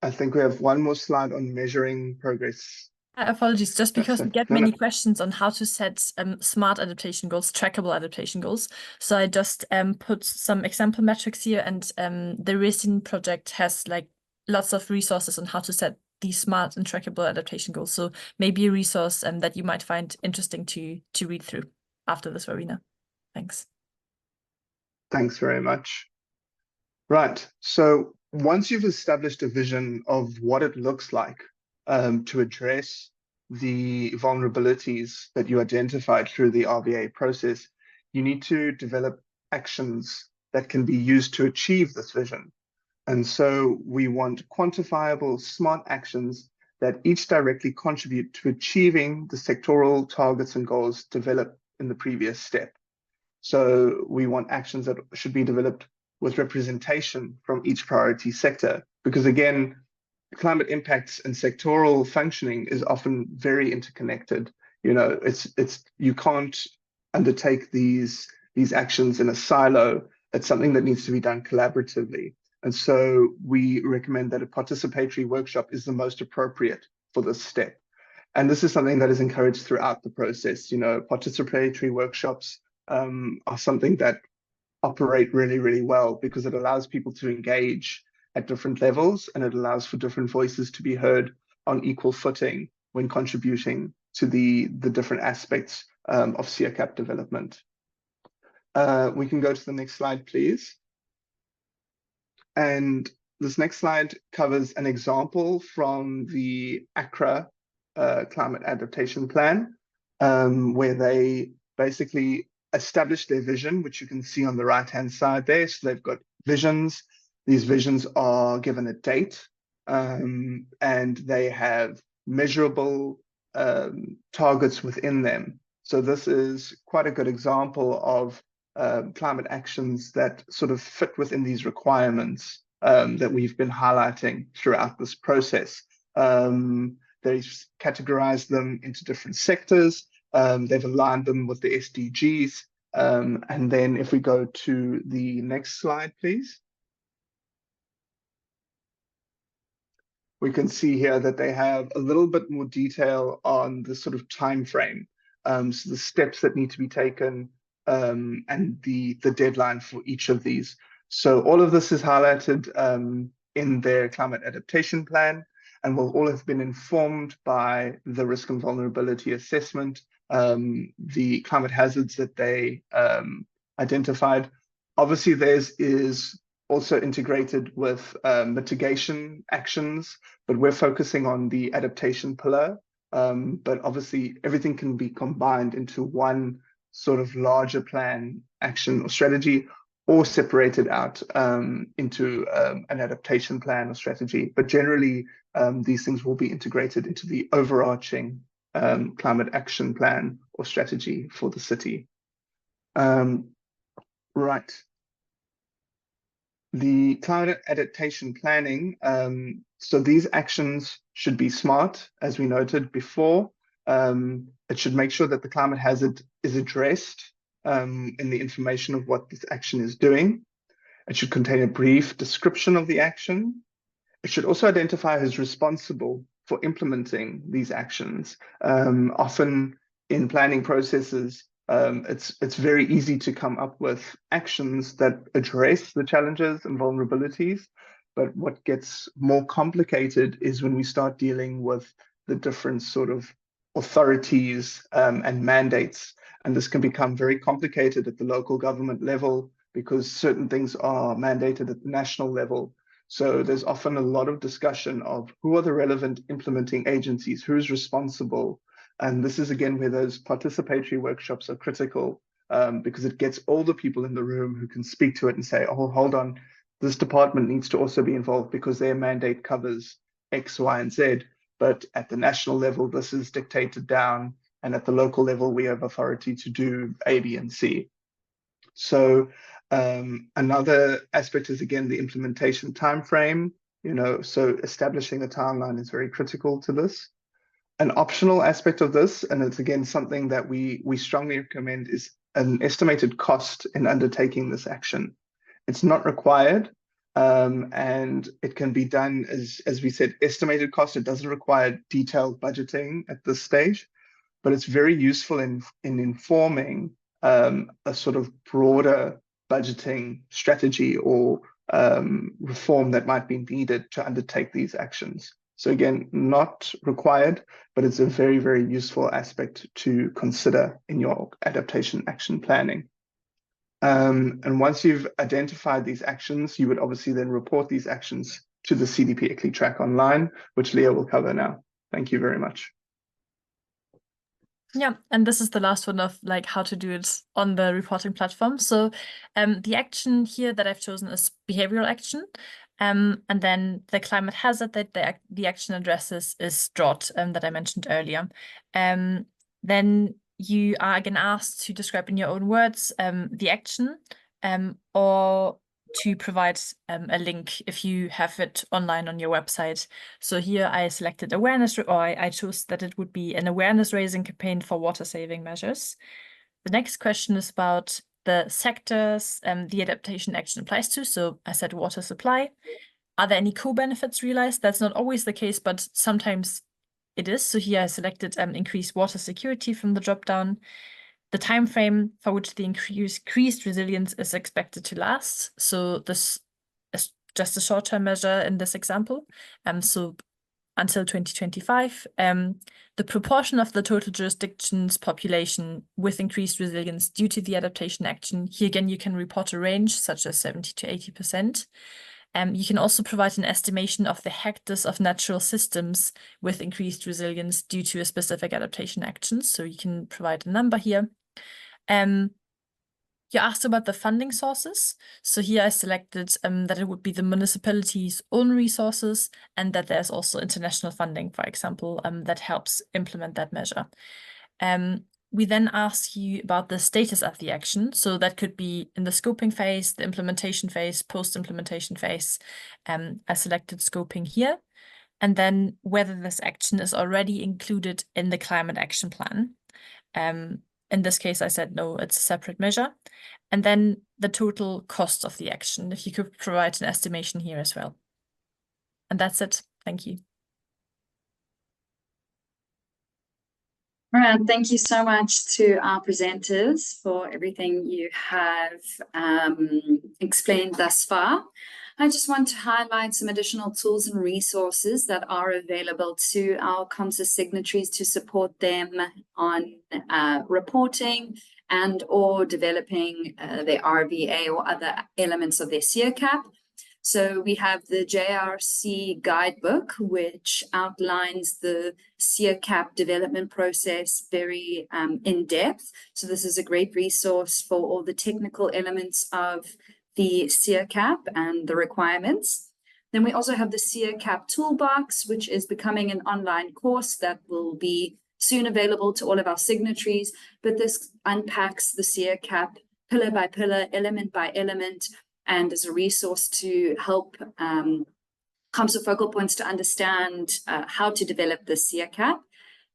Speaker 4: I think we have one more slide on measuring progress.
Speaker 2: Apologies, just because we get many questions on how to set smart adaptation goals, trackable adaptation goals. So I just put some example metrics here, and the RESIN project has like lots of resources on how to set these smart and trackable adaptation goals. So maybe a resource that you might find interesting to read through after this webinar. Thanks.
Speaker 4: Thanks very much. Right, so once you've established a vision of what it looks like to address the vulnerabilities that you identified through the RVA process, you need to develop actions that can be used to achieve this vision. And so we want quantifiable, smart actions that each directly contribute to achieving the sectoral targets and goals developed in the previous step. So we want actions that should be developed with representation from each priority sector, because again, climate impacts and sectoral functioning is often very interconnected. You know, you can't undertake these actions in a silo. It's something that needs to be done collaboratively. And so we recommend that a participatory workshop is the most appropriate for this step. And this is something that is encouraged throughout the process. You know, participatory workshops are something that operate really, really well because it allows people to engage at different levels, and it allows for different voices to be heard on equal footing when contributing to the different aspects of CEACAP development. We can go to the next slide, please. And this next slide covers an example from the Accra Climate Adaptation Plan, where they basically established their vision, which you can see on the right-hand side there. So they've got visions. These visions are given a date, and they have measurable targets within them. So this is quite a good example of climate actions that sort of fit within these requirements that we've been highlighting throughout this process. They've categorized them into different sectors. They've aligned them with the SDGs. And then if we go to the next slide, please. We can see here that they have a little bit more detail on the sort of time frame. So the steps that need to be taken and the deadline for each of these. So all of this is highlighted in their climate adaptation plan, and will all have been informed by the risk and vulnerability assessment, the climate hazards that they identified. Obviously, theirs is also integrated with mitigation actions, but we're focusing on the adaptation pillar. But obviously, everything can be combined into one sort of larger plan, action, or strategy, or separated out into an adaptation plan or strategy. But generally, these things will be integrated into the overarching climate action plan or strategy for the city. Right. The climate adaptation planning, so these actions should be smart, as we noted before. It should make sure that the climate hazard is addressed in the information of what this action is doing. It should contain a brief description of the action. It should also identify who's responsible for implementing these actions. Often in planning processes, it's very easy to come up with actions that address the challenges and vulnerabilities. But what gets more complicated is when we start dealing with the different sort of authorities and mandates. And this can become very complicated at the local government level because certain things are mandated at the national level. So there's often a lot of discussion of who are the relevant implementing agencies, who's responsible. And this is, again, where those participatory workshops are critical because it gets all the people in the room who can speak to it and say, oh, hold on, this department needs to also be involved because their mandate covers X, Y, and Z. But at the national level, this is dictated down. And at the local level, we have authority to do A, B, and C. So another aspect is, again, the implementation timeframe. So establishing a timeline is very critical to this. An optional aspect of this, and it's, again, something that we strongly recommend, is an estimated cost in undertaking this action. It's not required, and it can be done, as we said, estimated cost. It doesn't require detailed budgeting at this stage, but it's very useful in informing a sort of broader budgeting strategy or reform that might be needed to undertake these actions. So again, not required, but it's a very, very useful aspect to consider in your adaptation action planning. And once you've identified these actions, you would obviously then report these actions to the CDP ICLEI track online, which Leah will cover now. Thank you very much.
Speaker 2: Yeah, and this is the last one of like how to do it on the reporting platform. So the action here that I've chosen is behavioral action. And then the climate hazard that the action addresses is drought that I mentioned earlier. Then you are again asked to describe in your own words the action or to provide a link if you have it online on your website. So here I selected awareness, or I chose that it would be an awareness raising campaign for water saving measures. The next question is about the sectors the adaptation action applies to. So I said water supply. Are there any co-benefits realized? That's not always the case, but sometimes it is. So here I selected increased water security from the drop-down. the time frame for which the increased resilience is expected to last. So this is just a short-term measure in this example. So until 2025, the proportion of the total jurisdiction's population with increased resilience due to the adaptation action. Here again, you can report a range such as 70 to 80%. You can also provide an estimation of the hectares of natural systems with increased resilience due to a specific adaptation action. So you can provide a number here. You asked about the funding sources. So here I selected that it would be the municipality's own resources and that there's also international funding, for example, that helps implement that measure. We then ask you about the status of the action. So that could be in the scoping phase, the implementation phase, post-implementation phase. I selected scoping here. And then whether this action is already included in the climate action plan. In this case, I said no, it's a separate measure. And then the total cost of the action, if you could provide an estimation here as well. And that's it. Thank you.
Speaker 1: All right, thank you so much to our presenters for everything you have explained thus far. I just want to highlight some additional tools and resources that are available to our CoMSA signatories to support them on reporting and or developing their RVA or other elements of their CERCAP. So we have the JRC guidebook, which outlines the CERCAP development process very in depth. So this is a great resource for all the technical elements of the CERCAP and the requirements. Then we also have the CERCAP toolbox, which is becoming an online course that will be soon available to all of our signatories. But this unpacks the CERCAP pillar by pillar, element by element, and as a resource to help CoMSA focal points to understand how to develop the CERCAP.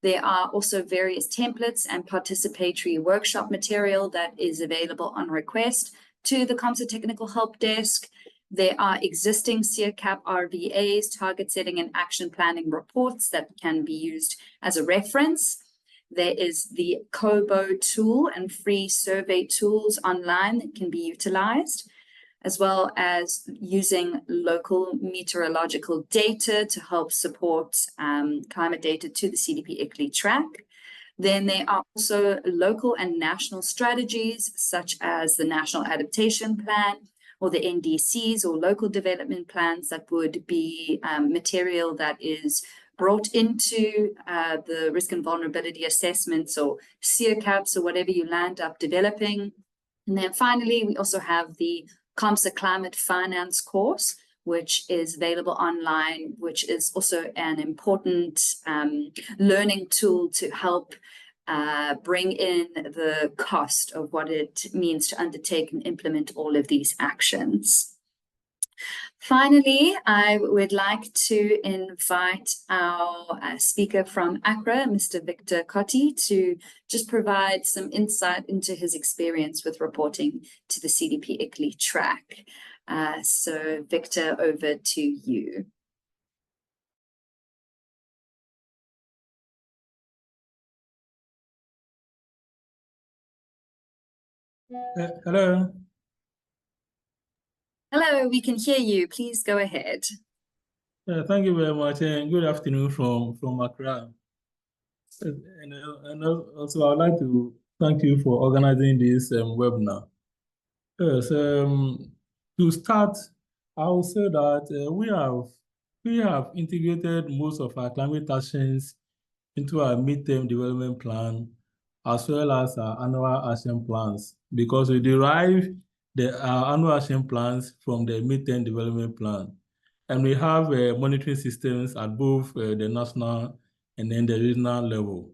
Speaker 1: There are also various templates and participatory workshop material that is available on request to the CoMSA Technical Help Desk. There are existing CERCAP RVAs, target setting and action planning reports that can be used as a reference. There is the COBO tool and free survey tools online that can be utilized, as well as using local meteorological data to help support climate data to the CDP ICLEI track. Then there are also local and national strategies, such as the National Adaptation Plan or the NDCs or local development plans that would be material that is brought into the risk and vulnerability assessments or CERCAPs or whatever you land up developing. And then finally, we also have the CoMSA Climate Finance course, which is available online, which is also an important learning tool to help bring in the cost of what it means to undertake and implement all of these actions. Finally, I would like to invite our speaker from Accra, Mr. Victor Cotti, to just provide some insight into his experience with reporting to the CDP ICLEI track. So Victor, over to you.
Speaker 5: Hello.
Speaker 1: Hello, we can hear you. Please go ahead.
Speaker 5: Thank you very much, and good afternoon from Accra. And also, I'd like to thank you for organizing this webinar. Yes, to start, I will say that we have integrated most of our climate actions into our midterm development plan, as well as our annual action plans, because we derive our annual action plans from the midterm development plan. And we have monitoring systems at both the national and then the regional level.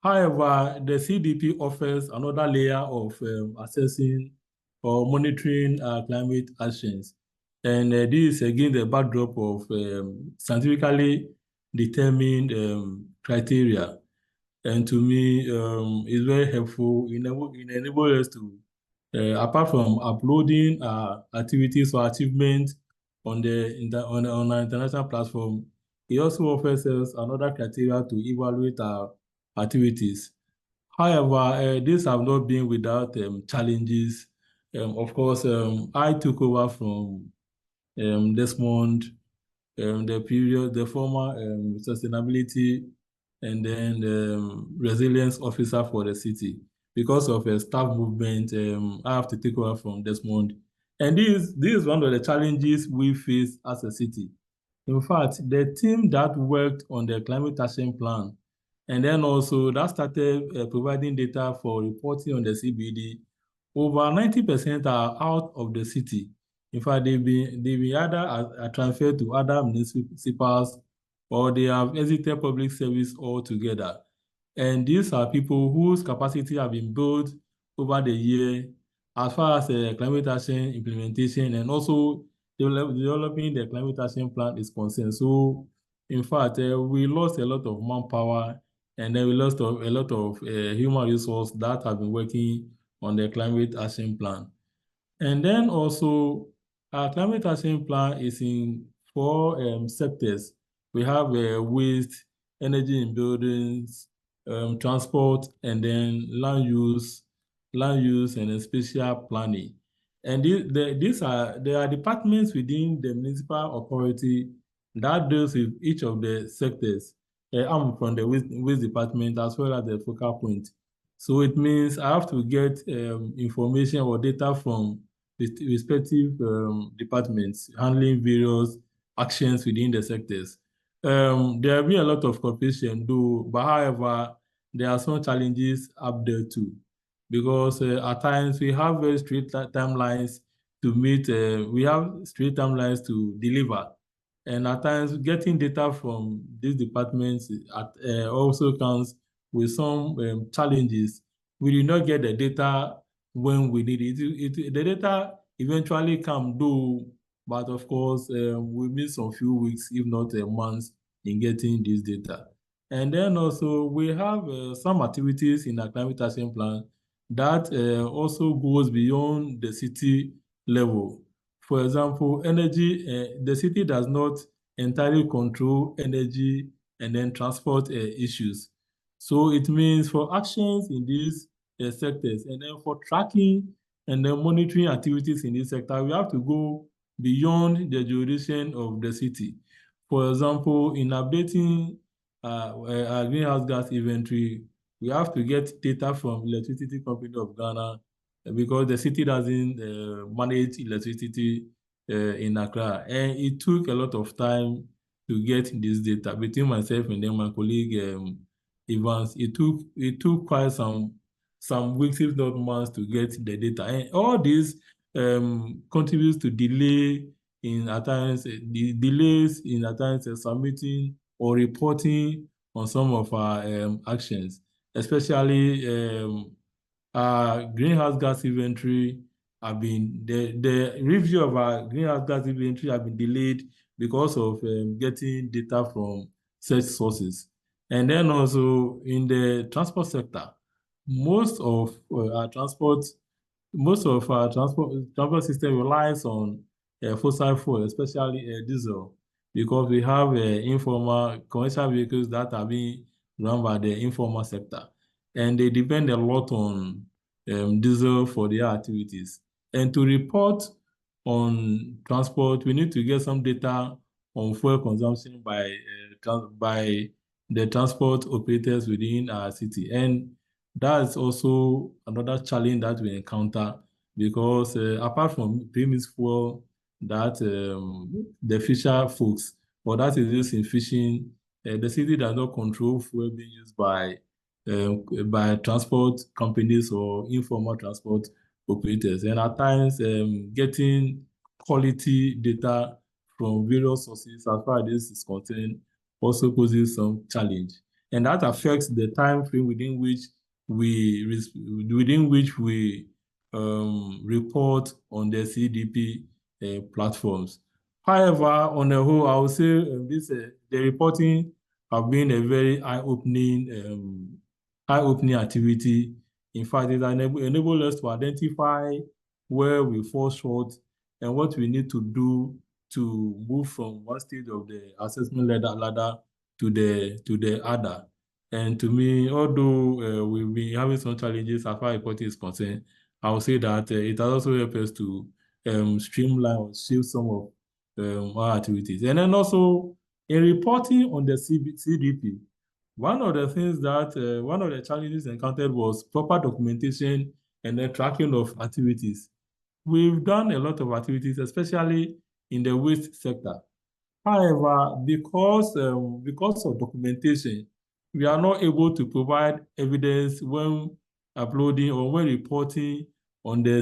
Speaker 5: However, the CDP offers another layer of assessing or monitoring climate actions. And this is again the backdrop of scientifically determined criteria. And to me, it's very helpful in enabling us to, apart from uploading activities or achievements on our international platform, it also offers us another criteria to evaluate our activities. However, these have not been without challenges. Of course, I took over from Desmond, the former sustainability and then resilience officer for the city. Because of a staff movement, I have to take over from Desmond. And this is one of the challenges we face as a city. In fact, the team that worked on the climate action plan and then also that started providing data for reporting on the CBD, over 90% are out of the city. In fact, they've been either transferred to other municipalities or they have exited public service altogether. And these are people whose capacity have been built over the year as far as climate action implementation and also developing the climate action plan is concerned. So, in fact, we lost a lot of manpower and then we lost a lot of human resources that have been working on the climate action plan. And then also, our climate action plan is in 4 sectors. We have waste, energy in buildings, transport, and then land use, and then spatial planning. And there are departments within the municipal authority that deals with each of the sectors. I'm from the waste department as well as the focal point. So it means I have to get information or data from the respective departments handling various actions within the sectors. There have been a lot of cooperation, though, but however, there are some challenges up there too, because at times we have very strict timelines to meet. We have strict timelines to deliver, and at times getting data from these departments also comes with some challenges. We do not get the data when we need it. The data eventually come though, but of course, we miss some few weeks, if not months, in getting this data. And then also we have some activities in our climate action plan that also goes beyond the city level. For example, energy, the city does not entirely control energy and then transport issues. So it means for actions in these sectors and then for tracking and then monitoring activities in this sector, we have to go beyond the jurisdiction of the city. For example, in updating our greenhouse gas inventory, we have to get data from Electricity Company of Ghana because the city doesn't manage electricity in Accra. And it took a lot of time to get this data between myself and then my colleague Evans. It took quite some weeks, if not months, to get the data. And all this contributes to delay in at times, delays in at times submitting or reporting on some of our actions, especially greenhouse gas inventory have been the review of our greenhouse gas inventory have been delayed because of getting data from such sources. And then also in the transport sector, most of our transport system relies on fossil fuel, especially diesel, because we have informal commercial vehicles that are being run by the informal sector, and they depend a lot on diesel for their activities. And to report on transport, we need to get some data on fuel consumption by the transport operators within our city. And that's also another challenge that we encounter because apart from premise fuel that the fisher folks, or that is used in fishing, the city does not control fuel being used by transport companies or informal transport operators. And at times, getting quality data from various sources as far as this is concerned also poses some challenge. And that affects the time frame within which we report on the CDP platforms. However, on the whole, I would say the reporting have been a very eye-opening activity. In fact, it enables us to identify where we fall short and what we need to do to move from one stage of the assessment ladder to the other. And to me, although we've been having some challenges as far as reporting is concerned, I would say that it has also helped us to streamline or shift some of our activities. And then also in reporting on the CDP, one of the things that, one of the challenges encountered was proper documentation and the tracking of activities. We've done a lot of activities, especially in the waste sector. However, because of documentation, we are not able to provide evidence when uploading or when reporting on the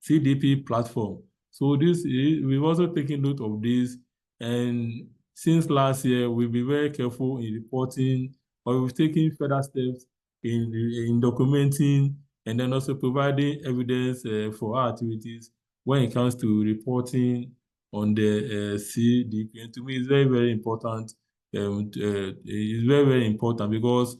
Speaker 5: CDP platform. So we've also taken note of this, and since last year, we've been very careful in reporting, or we've taken further steps in documenting and then also providing evidence for our activities when it comes to reporting on the CDP. And to me, it's very, very important. It's very, very important because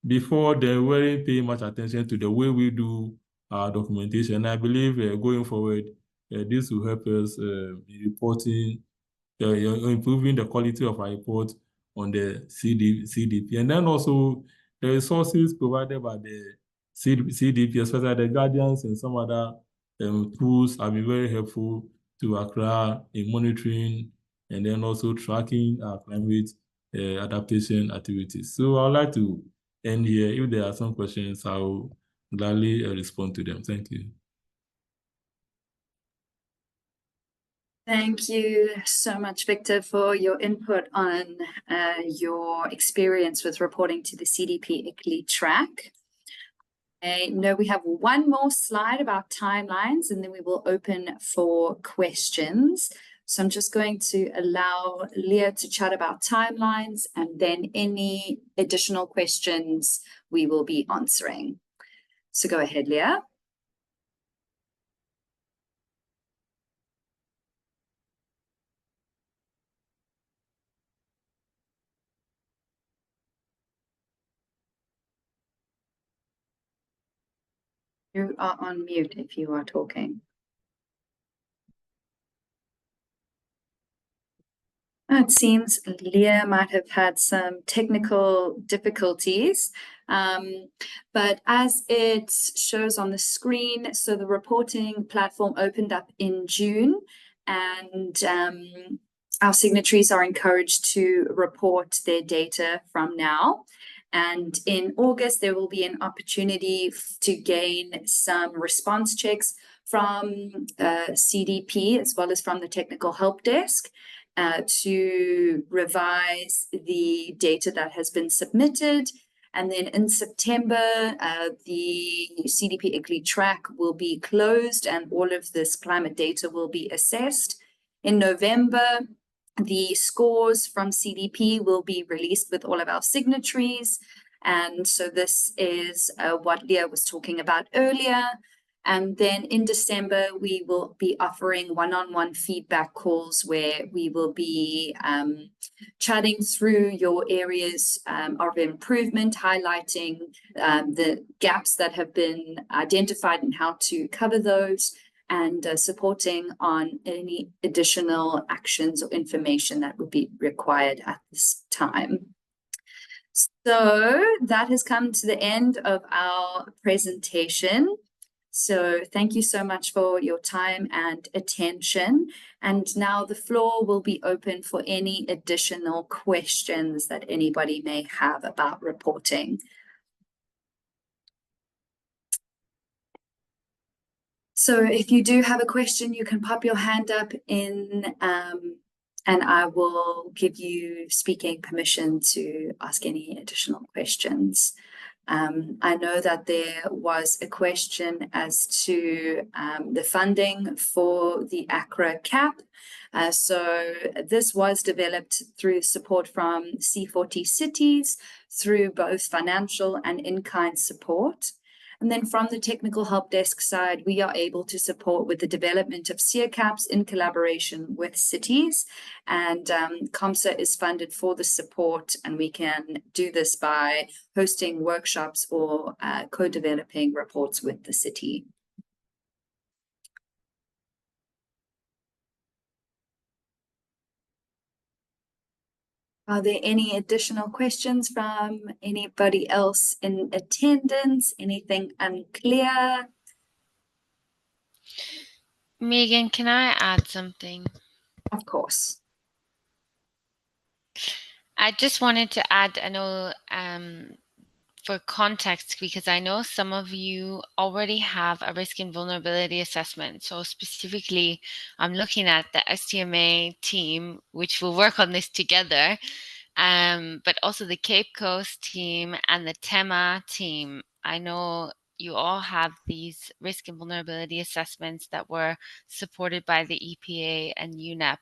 Speaker 5: before they weren't paying much attention to the way we do our documentation. And I believe going forward, this will help us in reporting, improving the quality of our report on the CDP. And then also the resources provided by the CDP, especially the guardians and some other tools, have been very helpful to Accra in monitoring and then also tracking our climate adaptation activities. So I would like to end here. If there are some questions, I will gladly respond to them. Thank you.
Speaker 1: Thank you so much, Victor, for your input on your experience with reporting to the CDP ICLEI track. I know we have one more slide about timelines, and then we will open for questions. So I'm just going to allow Leah to chat about timelines, and then any additional questions we will be answering. So go ahead, Leah. You are on mute if you are talking. It seems Leah might have had some technical difficulties, but as it shows on the screen, so the reporting platform opened up in June, and our signatories are encouraged to report their data from now. And in August, there will be an opportunity to gain some response checks from CDP as well as from the technical help desk to revise the data that has been submitted. And then in September, the CDP ICLEI track will be closed and all of this climate data will be assessed. In November, the scores from CDP will be released with all of our signatories. And so this is what Leah was talking about earlier. And then in December, we will be offering one-on-one feedback calls where we will be chatting through your areas of improvement, highlighting the gaps that have been identified and how to cover those, and supporting on any additional actions or information that would be required at this time. So that has come to the end of our presentation. So thank you so much for your time and attention. And now the floor will be open for any additional questions that anybody may have about reporting. So if you do have a question, you can pop your hand up in and I will give you speaking permission to ask any additional questions. I know that there was a question as to the funding for the Accra CAP. So this was developed through support from C40 cities through both financial and in-kind support. And then from the technical help desk side, we are able to support with the development of CERCAPs in collaboration with cities. And CoMSA is funded for the support, and we can do this by hosting workshops or co-developing reports with the city. Are there any additional questions from anybody else in attendance? Anything unclear?
Speaker 3: Megan, can I add something?
Speaker 1: Of course.
Speaker 3: I just wanted to add, I know for context, because I know some of you already have a risk and vulnerability assessment. So specifically, I'm looking at the STMA team, which will work on this together, but also the Cape Coast team and the TEMA team. I know you all have these risk and vulnerability assessments that were supported by the EPA and UNEP.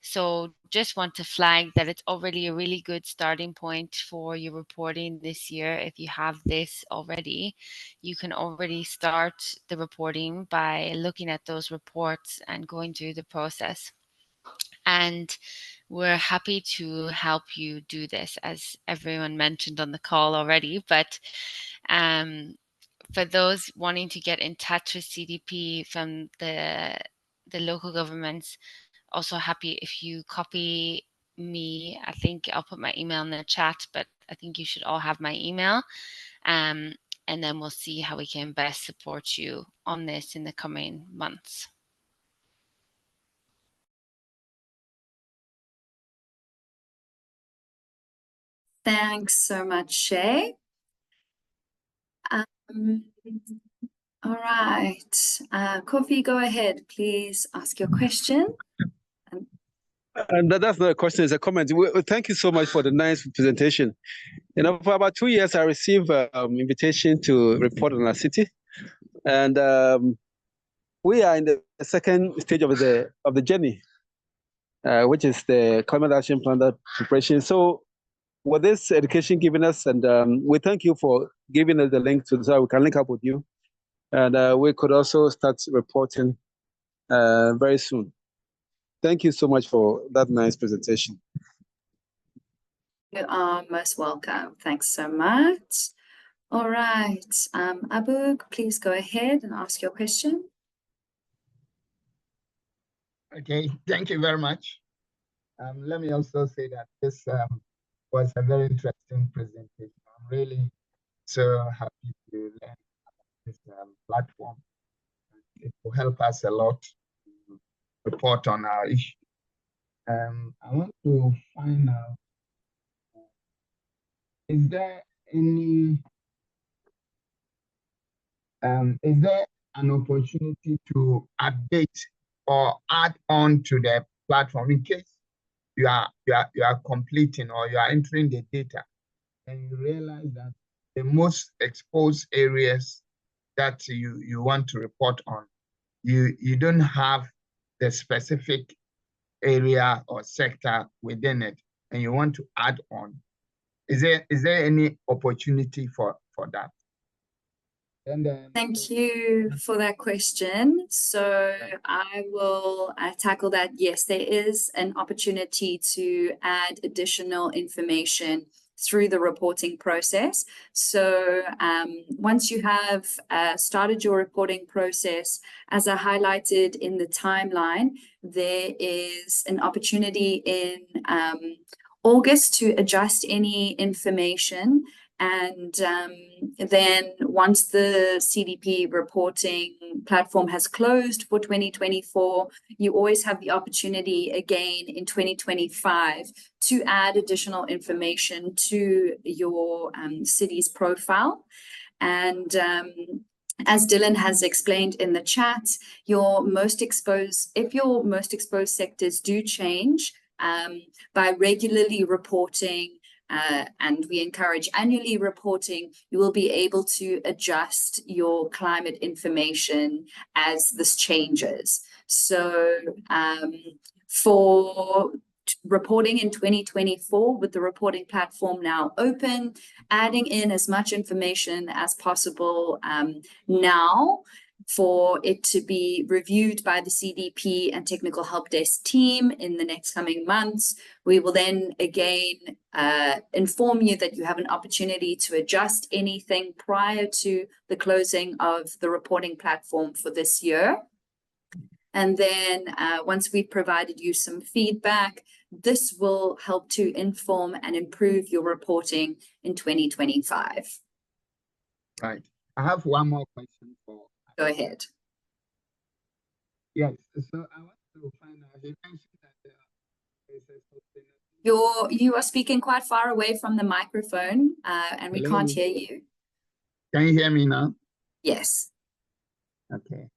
Speaker 3: So just want to flag that it's already a really good starting point for your reporting this year. If you have this already, you can already start the reporting by looking at those reports and going through the process. And we're happy to help you do this, as everyone mentioned on the call already. But for those wanting to get in touch with CDP from the local governments, also happy if you copy me. I think I'll put my email in the chat, but I think you should all have my email. And then we'll see how we can best support you on this in the coming months.
Speaker 1: Thanks so much, Shay. All right. Kofi, go ahead. Please ask your question.
Speaker 6: And that's not a question, it's a comment. Thank you so much for the nice presentation. You know, for about 2 years, I received invitation to report on our city. And we are in the second stage of the journey, which is the climate action plan preparation. So with this education given us, and we thank you for giving us the link to so we can link up with you. And we could also start reporting very soon. Thank you so much for that nice presentation.
Speaker 1: You are most welcome. Thanks so much. All right. Abu, please go ahead and ask your question.
Speaker 7: Okay, thank you very much. Let me also say that this was a very interesting presentation. I'm really so happy to learn about this platform. It will help us a lot to report on our issue. I want to find out, is there an opportunity to update or add on to the platform in case you are completing or you are entering the data and you realize that the most exposed areas that you want to report on, you don't have the specific area or sector within it, and you want to add on. Is there any opportunity for that? And
Speaker 1: Thank you for that question. So I will tackle that. Yes, there is an opportunity to add additional information through the reporting process. So once you have started your reporting process, as I highlighted in the timeline, there is an opportunity in August to adjust any information. And then once the CDP reporting platform has closed for 2024, you always have the opportunity again in 2025 to add additional information to your city's profile. And as Dylan has explained in the chat, if your most exposed sectors do change, by regularly reporting, and we encourage annually reporting, you will be able to adjust your climate information as this changes. So for reporting in 2024, with the reporting platform now open, adding in as much information as possible now, for it to be reviewed by the CDP and technical help desk team in the next coming months. We will then again inform you that you have an opportunity to adjust anything prior to the closing of the reporting platform for this year. And then once we've provided you some feedback, this will help to inform and improve your reporting in 2025.
Speaker 7: Right. I have one more question for.
Speaker 1: Go ahead.
Speaker 7: Yes. So I want to find out. You mentioned that there is a sustainability.
Speaker 1: You are speaking quite far away from the microphone, and we can't hear you.
Speaker 7: Can you hear me now?
Speaker 1: Yes.
Speaker 7: Okay.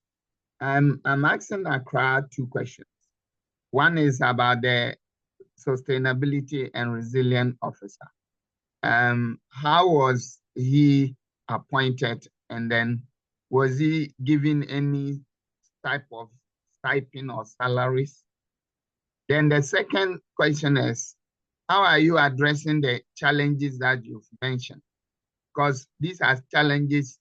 Speaker 7: I'm asking Accra 2 questions. One is about the Sustainability and Resilience Officer. How was he appointed, and then was he given any type of stipend or salaries? Then the second question is, how are you addressing the challenges that you've mentioned? Because these are challenges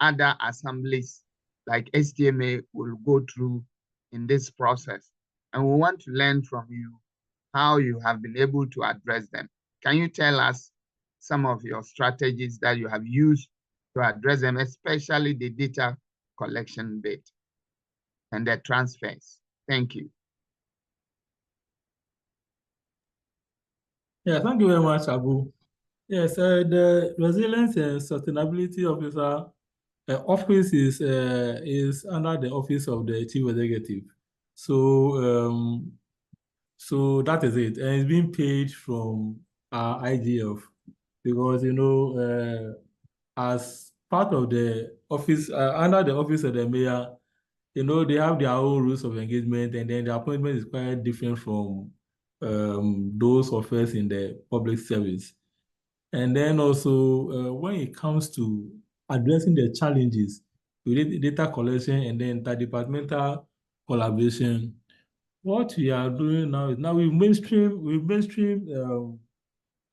Speaker 7: other assemblies like STMA will go through in this process. And we want to learn from you how you have been able to address them. Can you tell us some of your strategies that you have used to address them, especially the data collection bit and the transfers? Thank you.
Speaker 5: Yeah, thank you very much, Abu. Yes, the Resilience and Sustainability Officer office is under the office of the Chief Executive. So so that is it, and it's being paid from our IGF because as part of the office under the office of the mayor, they have their own rules of engagement, and then the appointment is quite different from those of us in the public service. And then also, when it comes to addressing the challenges with data collection and then interdepartmental collaboration, what we are doing now is we've mainstream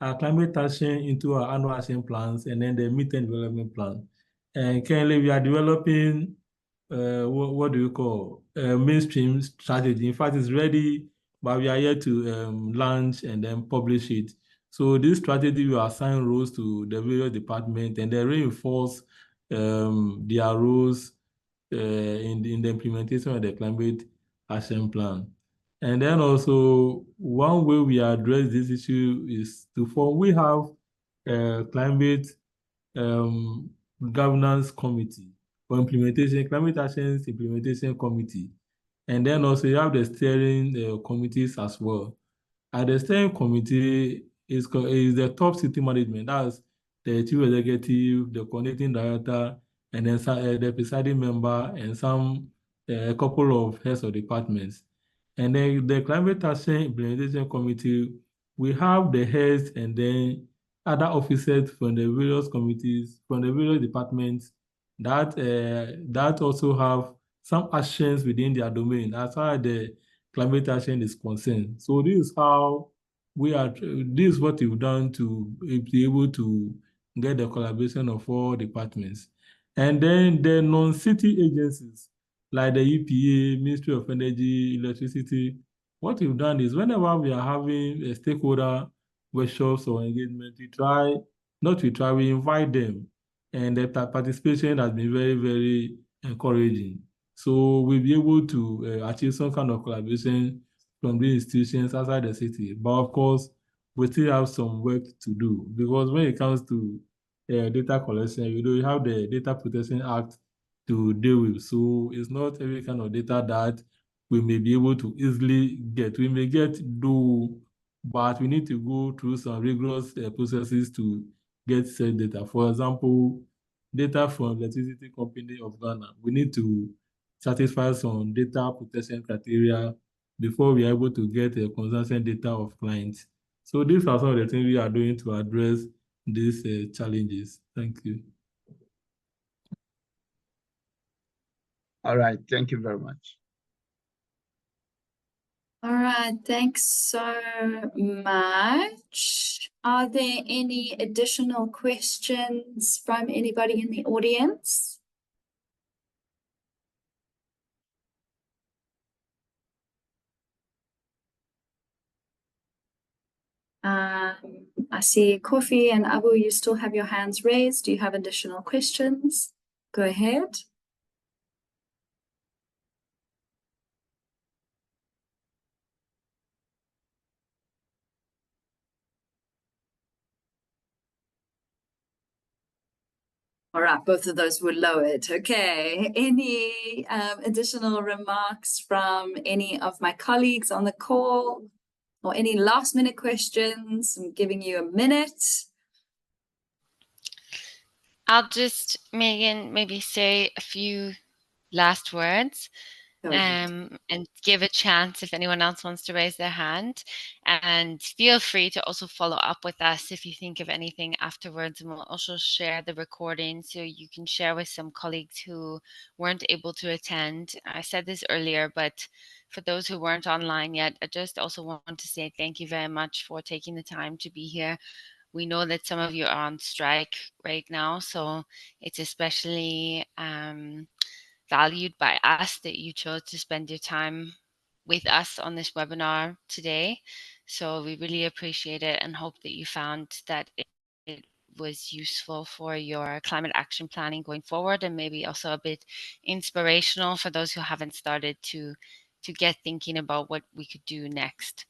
Speaker 5: our climate action into our annual action plans and then the mid-term development plan. And currently, we are developing what do you call mainstream strategy. In fact, it's ready, but we are yet to launch and then publish it. So this strategy will assign roles to the various departments and then reinforce their roles in the implementation of the climate action plan. And then also, one way we address this issue is we have a climate governance committee for implementation, climate actions implementation committee. And then also you have the steering committees as well. At the steering committee is the top city management. That's the chief executive, the coordinating director, and then the presiding member, and a couple of heads of departments. And then the climate action implementation committee, we have the heads and then other officers from the various committees, from the various departments that also have some actions within their domain as far as the climate action is concerned. So this is how this is what we've done to be able to get the collaboration of all departments. And then the non-city agencies, like the EPA, Ministry of Energy, Electricity, what we've done is whenever we are having a stakeholder workshops or engagement, we invite them. And the participation has been very, very encouraging. So we'll be able to achieve some kind of collaboration from these institutions outside the city. But of course, we still have some work to do because when it comes to data collection, you have the Data Protection Act to deal with. So it's not every kind of data that we may be able to easily get. We may get but we need to go through some rigorous processes to get said data. For example, data from Electricity Company of Ghana. We need to satisfy some data protection criteria before we are able to get a consumption data of clients. So these are some of the things we are doing to address these challenges. Thank you.
Speaker 7: All right. Thank you very much.
Speaker 1: All right, thanks so much. Are there any additional questions from anybody in the audience? I see Kofi and Abu, you still have your hands raised. Do you have additional questions? Go ahead. All right, both of those were lowered. Okay, any additional remarks from any of my colleagues on the call, or any last minute questions? I'm giving you a minute.
Speaker 8: I'll just, Megan, maybe say a few last words.
Speaker 1: Go ahead.
Speaker 8: And give a chance if anyone else wants to raise their hand. And feel free to also follow up with us if you think of anything afterwards. And we'll also share the recording so you can share with some colleagues who weren't able to attend. I said this earlier, but for those who weren't online yet, I just also want to say thank you very much for taking the time to be here. We know that some of you are on strike right now, so it's especially valued by us that you chose to spend your time with us on this webinar today. So we really appreciate it and hope that you found that it was useful for your climate action planning going forward, and maybe also a bit inspirational for those who haven't started to get thinking about what we could do next.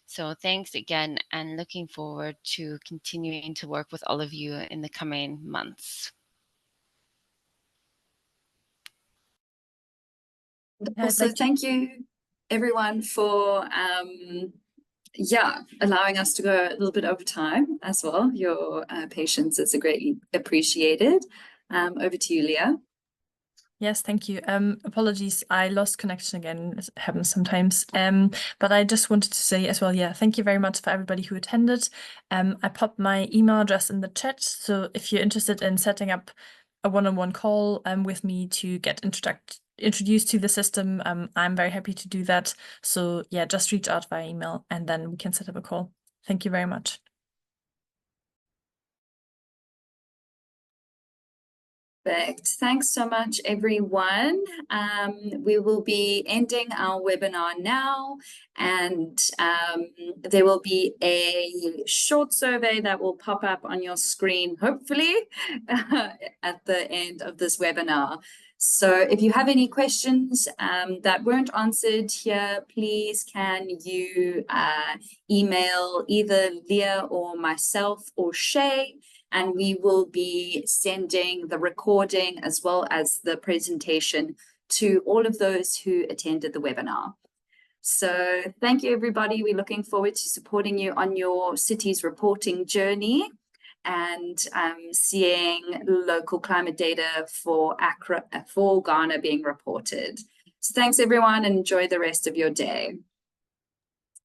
Speaker 8: So thanks again, and looking forward to continuing to work with all of you in the coming months.
Speaker 1: Also, thank you everyone for allowing us to go a little bit over time as well. Your patience is greatly appreciated. Over to you, Leah.
Speaker 2: Yes, thank you. Apologies, I lost connection again. It happens sometimes. But I just wanted to say as well, thank you very much for everybody who attended. I popped my email address in the chat, so if you're interested in setting up a one-on-one call with me to get introduced to the system, I'm very happy to do that. So just reach out via email and then we can set up a call. Thank you very much.
Speaker 1: Perfect. Thanks so much, everyone. We will be ending our webinar now, and there will be a short survey that will pop up on your screen, hopefully, at the end of this webinar. So if you have any questions that weren't answered here, please can you email either Leah or myself or Shay, and we will be sending the recording as well as the presentation to all of those who attended the webinar. So thank you, everybody. We're looking forward to supporting you on your city's reporting journey and seeing local climate data for Ghana being reported. So thanks, everyone, and enjoy the rest of your day.